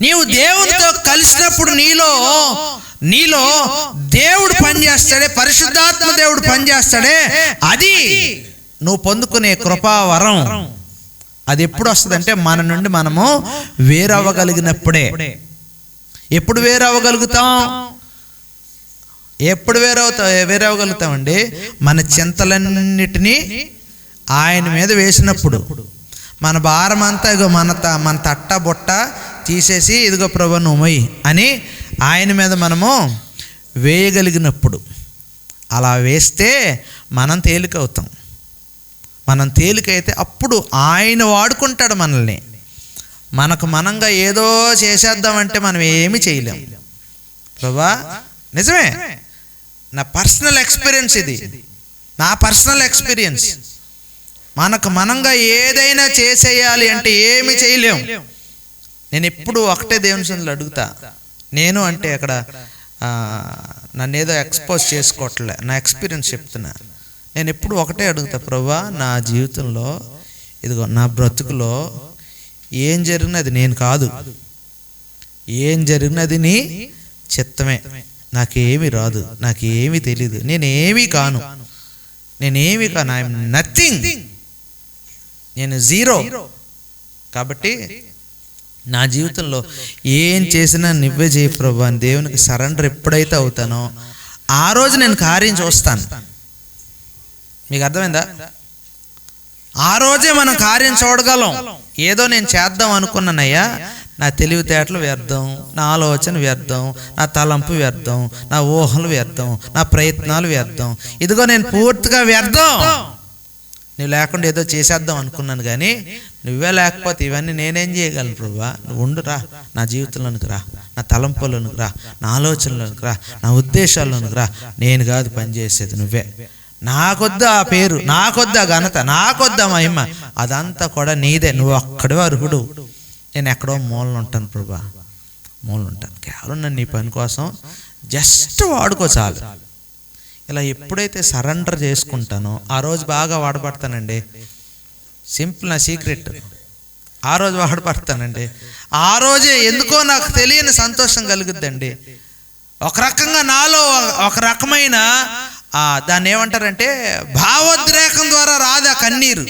నీవు దేవునితో కలిసినప్పుడు నీలో దేవుడు పనిచేస్తాడే, పరిశుద్ధాత్మ దేవుడు పనిచేస్తాడే, అది నువ్వు పొందుకునే కృపావరం. అది ఎప్పుడు వస్తుందంటే మన నుండి మనము వేరవ్వగలిగినప్పుడే. ఎప్పుడు వేరవ్వగలుగుతామండి? మన చింతలన్నిటినీ ఆయన మీద వేసినప్పుడు, మన భారం అంతా ఇగో మన తట్ట బొట్ట తీసేసి ఇదిగో ప్రభు నువ్వు మొయ్యి అని ఆయన మీద మనము వేయగలిగినప్పుడు, అలా వేస్తే మనం తేలికవుతాం. మనం తేలికైతే అప్పుడు ఆయన వాడుకుంటాడు మనల్ని. మనంగా ఏదో చేసేద్దామంటే మనం ఏమీ చేయలేం. ప్రభా నిజమే, నా పర్సనల్ ఎక్స్పీరియన్స్ ఇది, నా పర్సనల్ ఎక్స్పీరియన్స్. మనంగా ఏదైనా చేసేయాలి అంటే ఏమి చేయలేం. నేను ఎప్పుడు ఒకటే దేవుని సన్నిధిలో అడుగుతా. నేను అంటే అక్కడ నన్ను ఏదో ఎక్స్పోజ్ చేసుకోవట్లే, నా ఎక్స్పీరియన్స్ చెప్తున్నా. నేను ఎప్పుడు ఒకటే అడుగుతా, ప్రభా నా జీవితంలో ఇదిగో నా బ్రతుకులో ఏం జరిగినది నేను కాదు, ఏం జరిగినది నీ చిత్తమే. నాకేమీ రాదు, నాకేమీ తెలీదు, నేనేమీ కాను, ఐఎమ్ నథింగ్, నేను జీరో. కాబట్టి నా జీవితంలో ఏం చేసినా నువ్వే చేయ ప్రభు అని దేవునికి సరెండర్ ఎప్పుడైతే అవుతానో ఆ రోజు నేను కార్యం చూస్తాను. మీకు అర్థమైందా? ఆ రోజే మనం కార్యం చూడగలం. ఏదో నేను చేద్దాం అనుకున్నానయ్యా, నా తెలివితేటలు వ్యర్థం, నా ఆలోచన వ్యర్థం, నా తలంపు వ్యర్థం, నా ఊహలు వ్యర్థం, నా ప్రయత్నాలు వ్యర్థం, ఇదిగో నేను పూర్తిగా వ్యర్థం. నువ్వు లేకుండా ఏదో చేసేద్దాం అనుకున్నాను, కానీ నువ్వే లేకపోతే ఇవన్నీ నేనేం చేయగలను ప్రభువా? నువ్వు ఉండురా, నా జీవితంలోనికి రా, నా తలంపులోనికి రా, నా ఆలోచనలోనికి రా, నా ఉద్దేశాల్లోనికి రా. నేను కాదు పనిచేసేది, నువ్వే. నాకొద్దా ఆ పేరు, నాకొద్దా ఘనత, నాకొద్దా మహిమ, అదంతా కూడా నీదే. నువ్వు ఒక్కడే అర్హుడు. నేను ఎక్కడో మూలన ఉంటాను ప్రభువా, మూలన ఉంటాను. కేవలం నన్ను నీ పని కోసం జస్ట్ వాడుకో చాలు. ఇలా ఎప్పుడైతే సరెండర్ చేసుకుంటానో ఆ రోజు బాగా వాడబడతానండి. సింపుల్, నా సీక్రెట్. ఆ రోజు వాడబడతానండి. ఆ రోజే ఎందుకో నాకు తెలియని సంతోషం కలుగుద్దండి. ఒక రకంగా నాలో ఒక రకమైన దాన్ని ఏమంటారంటే భావోద్రేకం ద్వారా రాదు. ఆ కన్నీరు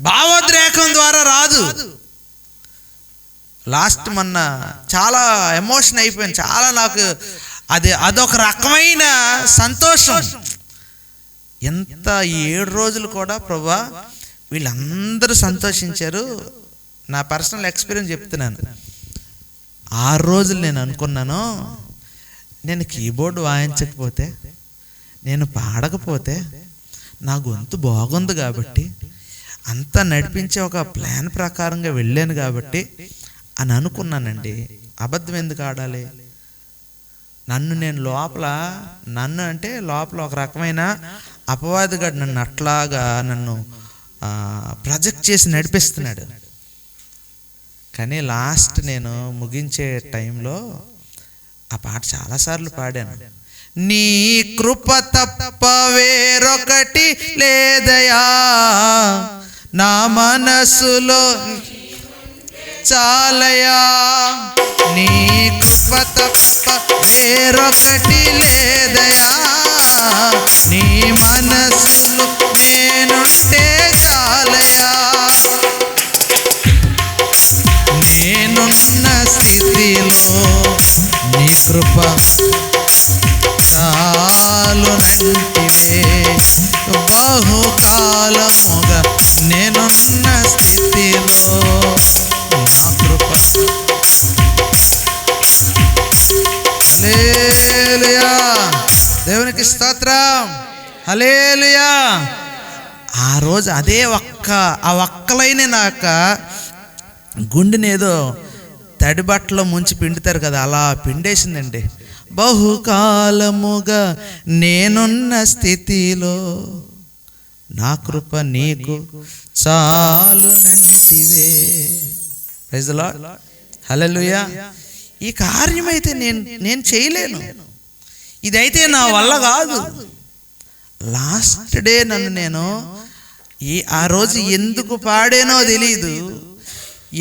భావోద్రేకం ద్వారా రాదు. లాస్ట్ మొన్న చాలా ఎమోషన్ అయిపోయింది. చాలా నాకు అదొక రకమైన సంతోషం. ఎంత ఈ 7 రోజులు కూడా ప్రభువా వీళ్ళందరూ సంతోషించారు. నా పర్సనల్ ఎక్స్పీరియన్స్ చెప్తున్నాను. 6 రోజులు నేను అనుకున్నాను, నేను కీబోర్డ్ వాయించకపోతే, నేను పాడకపోతే, నా గొంతు బాగుంది కాబట్టి, అంతా నడిపించే ఒక ప్లాన్ ప్రకారంగా వెళ్ళాను కాబట్టి అని అనుకున్నానండి. అబద్ధం ఎందుకు ఆడాలి? నేను లోపల అంటే లోపల ఒక రకమైన అపవాదిగాడు నన్ను అట్లాగా ప్రొజెక్ట్ చేసి నడిపిస్తున్నాడు. కానీ లాస్ట్ నేను ముగించే టైంలో ఆ పాట చాలాసార్లు పాడాను. నీ కృప తప్ప వేరొకటి లేదయా నా మనసులో చాలయా, నీ కృప తప్ప వేరొకటి లేదయా నీ మనసులో నేనుంటే చాలయా, నేనున్న స్థితిలో నీ కృప చాలునంటివే, బహుకాలముగా నేనున్న స్థితిలో నా కృప. హల్లెలూయా, దేవునికి స్తోత్రం, హల్లెలూయా. ఆ రోజు అదే ఆ ఒక్కలైన నాక గుండెని ఏదో తడి బట్టలో ముంచి పిండుతారు కదా, అలా పిండేసిందండి. బహుకాలముగా నేనున్న స్థితిలో నా కృప నీకు చాలునంటివే. ప్రైజ్ ది లార్డ్, హల్లెలూయా. ఈ కార్యమైతే నేను చేయలేను, ఇదైతే నా వల్ల కాదు. లాస్ట్ డే నేను ఆ రోజు ఎందుకు పాడానో తెలీదు,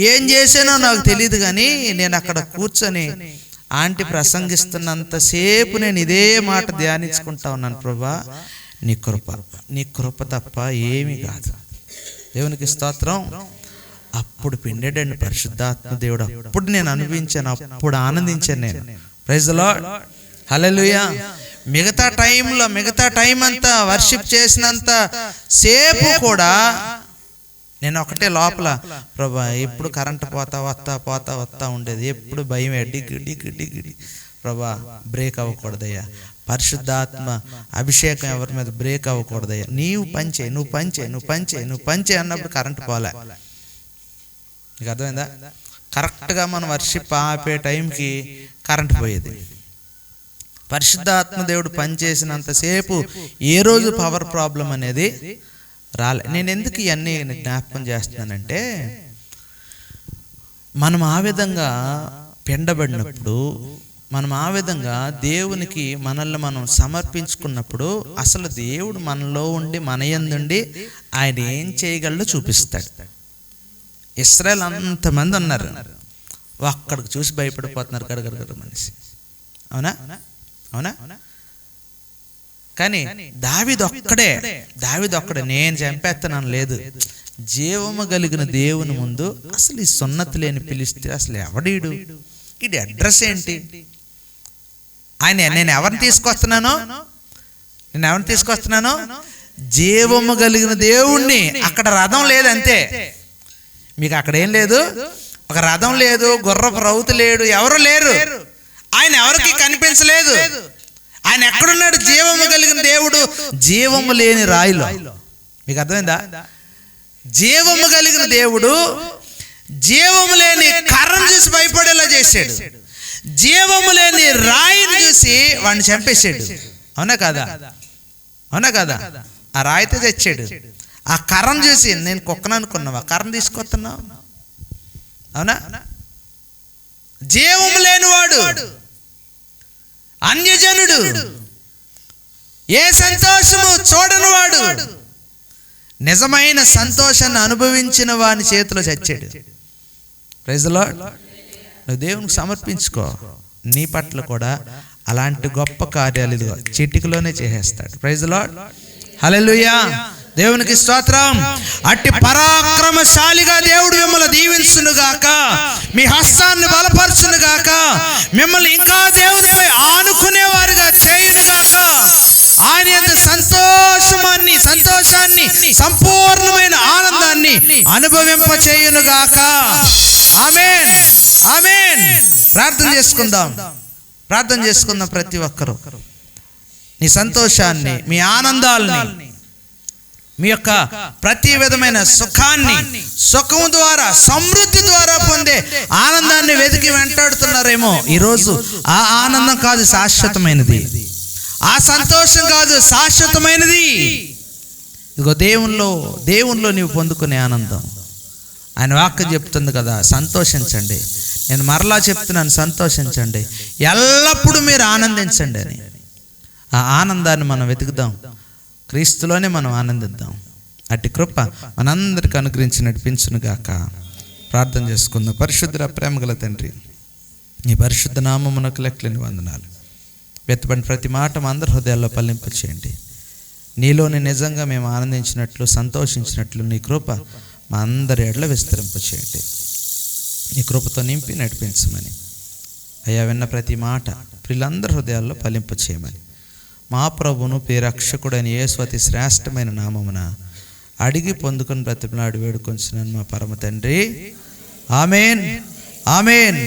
ఏం చేశానో నాకు తెలియదు, కానీ నేను అక్కడ కూర్చొని ఆంటీ ప్రసంగిస్తున్నంతసేపు నేను ఇదే మాట ధ్యానించుకుంటా ఉన్నాను. ప్రభా నీ కృప తప్ప ఏమీ కాదు. దేవునికి స్తోత్రం. అప్పుడు పిండాడండి పరిశుద్ధాత్మ దేవుడు. అప్పుడు నేను అనుభవించాను, అప్పుడు ఆనందించాను నేను. ప్రైజ్ ది లార్డ్, హల్లెలూయా. మిగతా టైం అంతా వర్షిప్ చేసినంత సేపు కూడా నేను ఒకటే లోపల, ప్రభా ఎప్పుడు కరెంటు పోతా ఉండేది, ఎప్పుడు భయం, డిగ్గి ప్రభా బ్రేక్ అవ్వకూడదయ్యా, పరిశుద్ధాత్మ అభిషేకం ఎవరి మీద బ్రేక్ అవ్వకూడదయ్యా, నువ్వు పంచే అన్నప్పుడు కరెంటు పోలే. నీకు అర్థమైందా? కరెక్ట్గా మనం వర్షిప్ ఆపే టైంకి కరెంటు పోయేది. పరిశుద్ధాత్మ దేవుడు పనిచేసినంతసేపు ఏ రోజు పవర్ ప్రాబ్లం అనేది రాలే. నేను ఎందుకు ఇవన్నీ జ్ఞాపకం చేస్తున్నానంటే, మనం ఆ విధంగా పిండబడినప్పుడు, మనం ఆ విధంగా దేవునికి మనల్ని మనం సమర్పించుకున్నప్పుడు, అసలు దేవుడు మనలో ఉండి మన యందుండి ఆయన ఏం చేయగలడో చూపిస్తాడు. ఇశ్రాయేల్ అంతమంది ఉన్నారు, అక్కడికి చూసి భయపడిపోతున్నారు గడగడ మనిషి. అవునా? కానీ దావీదు ఒక్కడే నేను చంపేస్తున్నాను లేదు. జీవము కలిగిన దేవుని ముందు అసలు ఈ సున్నతి లేని పిలిస్తే అసలు ఎవడీడు, ఇది అడ్రస్ ఏంటి, నేను ఎవరిని తీసుకొస్తున్నాను? జీవము కలిగిన దేవుణ్ణి. అక్కడ రథం లేదంతే, మీకు అక్కడ ఏం లేదు, ఒక రథం లేదు, గుర్రపు రౌతు లేడు, ఎవరు లేరు, ఆయన ఎవరికి కనిపించలేదు. ఆయన ఎక్కడున్నాడు? జీవము కలిగిన దేవుడు జీవము లేని రాయిలో. మీకు అర్థమైందా? జీవము కలిగిన దేవుడు జీవము లేని కర్రను చూసి భయపడేలా చేశాడు, జీవము లేని రాయిని చూసి వాడిని చంపేశాడు. అవునా కదా? ఆ రాయితో తెచ్చాడు. ఆ కర్రను చూసి నేను కుక్కను అనుకున్నావా, కర్రను తీసుకొస్తున్నావు? అవునా? జీవము లేనివాడు, అన్యజనుడు, ఏ సంతోషము చూడని వాడు, నిజమైన సంతోషాన్ని అనుభవించిన వాని చేతిలో చచ్చాడు. Praise the lord. నువ్వు దేవునికి సమర్పించుకో, నీ పట్ల కూడా అలాంటి గొప్ప కార్యాలు ఇదిగో చిటికలోనే చేసేస్తాడు. ప్రైజ్ ది లార్డ్, హల్లెలూయా. దేవునికి స్తోత్రం. అట్టి పరాక్రమశాలిగా దేవుడు మిమ్మల్ని దీవించునుగాక, మీ హస్తాన్ని బలపరచునుగాక, మిమ్మల్ని ఇంకా దేవునిపై ఆనుకునేవారుగా చేయునుగాక, ఆయన యందు సంతోషాన్ని సంపూర్ణమైన ఆనందాన్ని అనుభవింప చేయునుగాక. ఆమేన్, ఆమేన్. ప్రార్థన చేసుకుందాం ప్రతి ఒక్కరూ. నీ సంతోషాన్ని, మీ ఆనందాల్ని మీ యొక్క ప్రతి విధమైన సుఖాన్ని, సుఖము ద్వారా, సమృద్ధి ద్వారా పొందే ఆనందాన్ని వెతికి వెంటాడుతున్నారేమో. ఈరోజు ఆ ఆనందం కాదు శాశ్వతమైనది, ఆ సంతోషం కాదు శాశ్వతమైనది. ఇదిగో దేవునిలో నీవు పొందుకునే ఆనందం. ఆయన వాక్యం చెప్తుంది కదా, సంతోషించండి. నేను మరలా చెప్తున్నాను, సంతోషించండి, ఎల్లప్పుడూ మీరు ఆనందించండి అని. ఆ ఆనందాన్ని మనం వెతుకుదాం, క్రీస్తులోనే మనం ఆనందిద్దాం. అట్టి కృప మనందరికీ అనుగ్రహించి నడిపించును గాక. ప్రార్థన చేసుకుందాం. పరిశుద్ధ ప్రేమగల తండ్రి, నీ పరిశుద్ధ నామమునకు లెక్కలేని వందనాలు. వెతబడిన ప్రతి మాట మా అందరి హృదయాల్లో ఫలింప చేయండి. నీలోని నిజంగా మేము ఆనందించినట్లు, సంతోషించినట్లు నీ కృప మా అందరి ఎడల విస్తరింప చేయండి. నీ కృపతో నింపి నడిపించమని అయ్యా, విన్న ప్రతి మాట ప్రియులందరి హృదయాల్లో ఫలింప చేయమని మా ప్రభువును ప్రియరక్షకుడైన యేసు అతి శ్రేష్టమైన నామమున అడిగి పొందుకొని బ్రతిమలాడి వేడుకొంచున్నాను మా పరమ తండ్రి. ఆమేన్, ఆమేన్.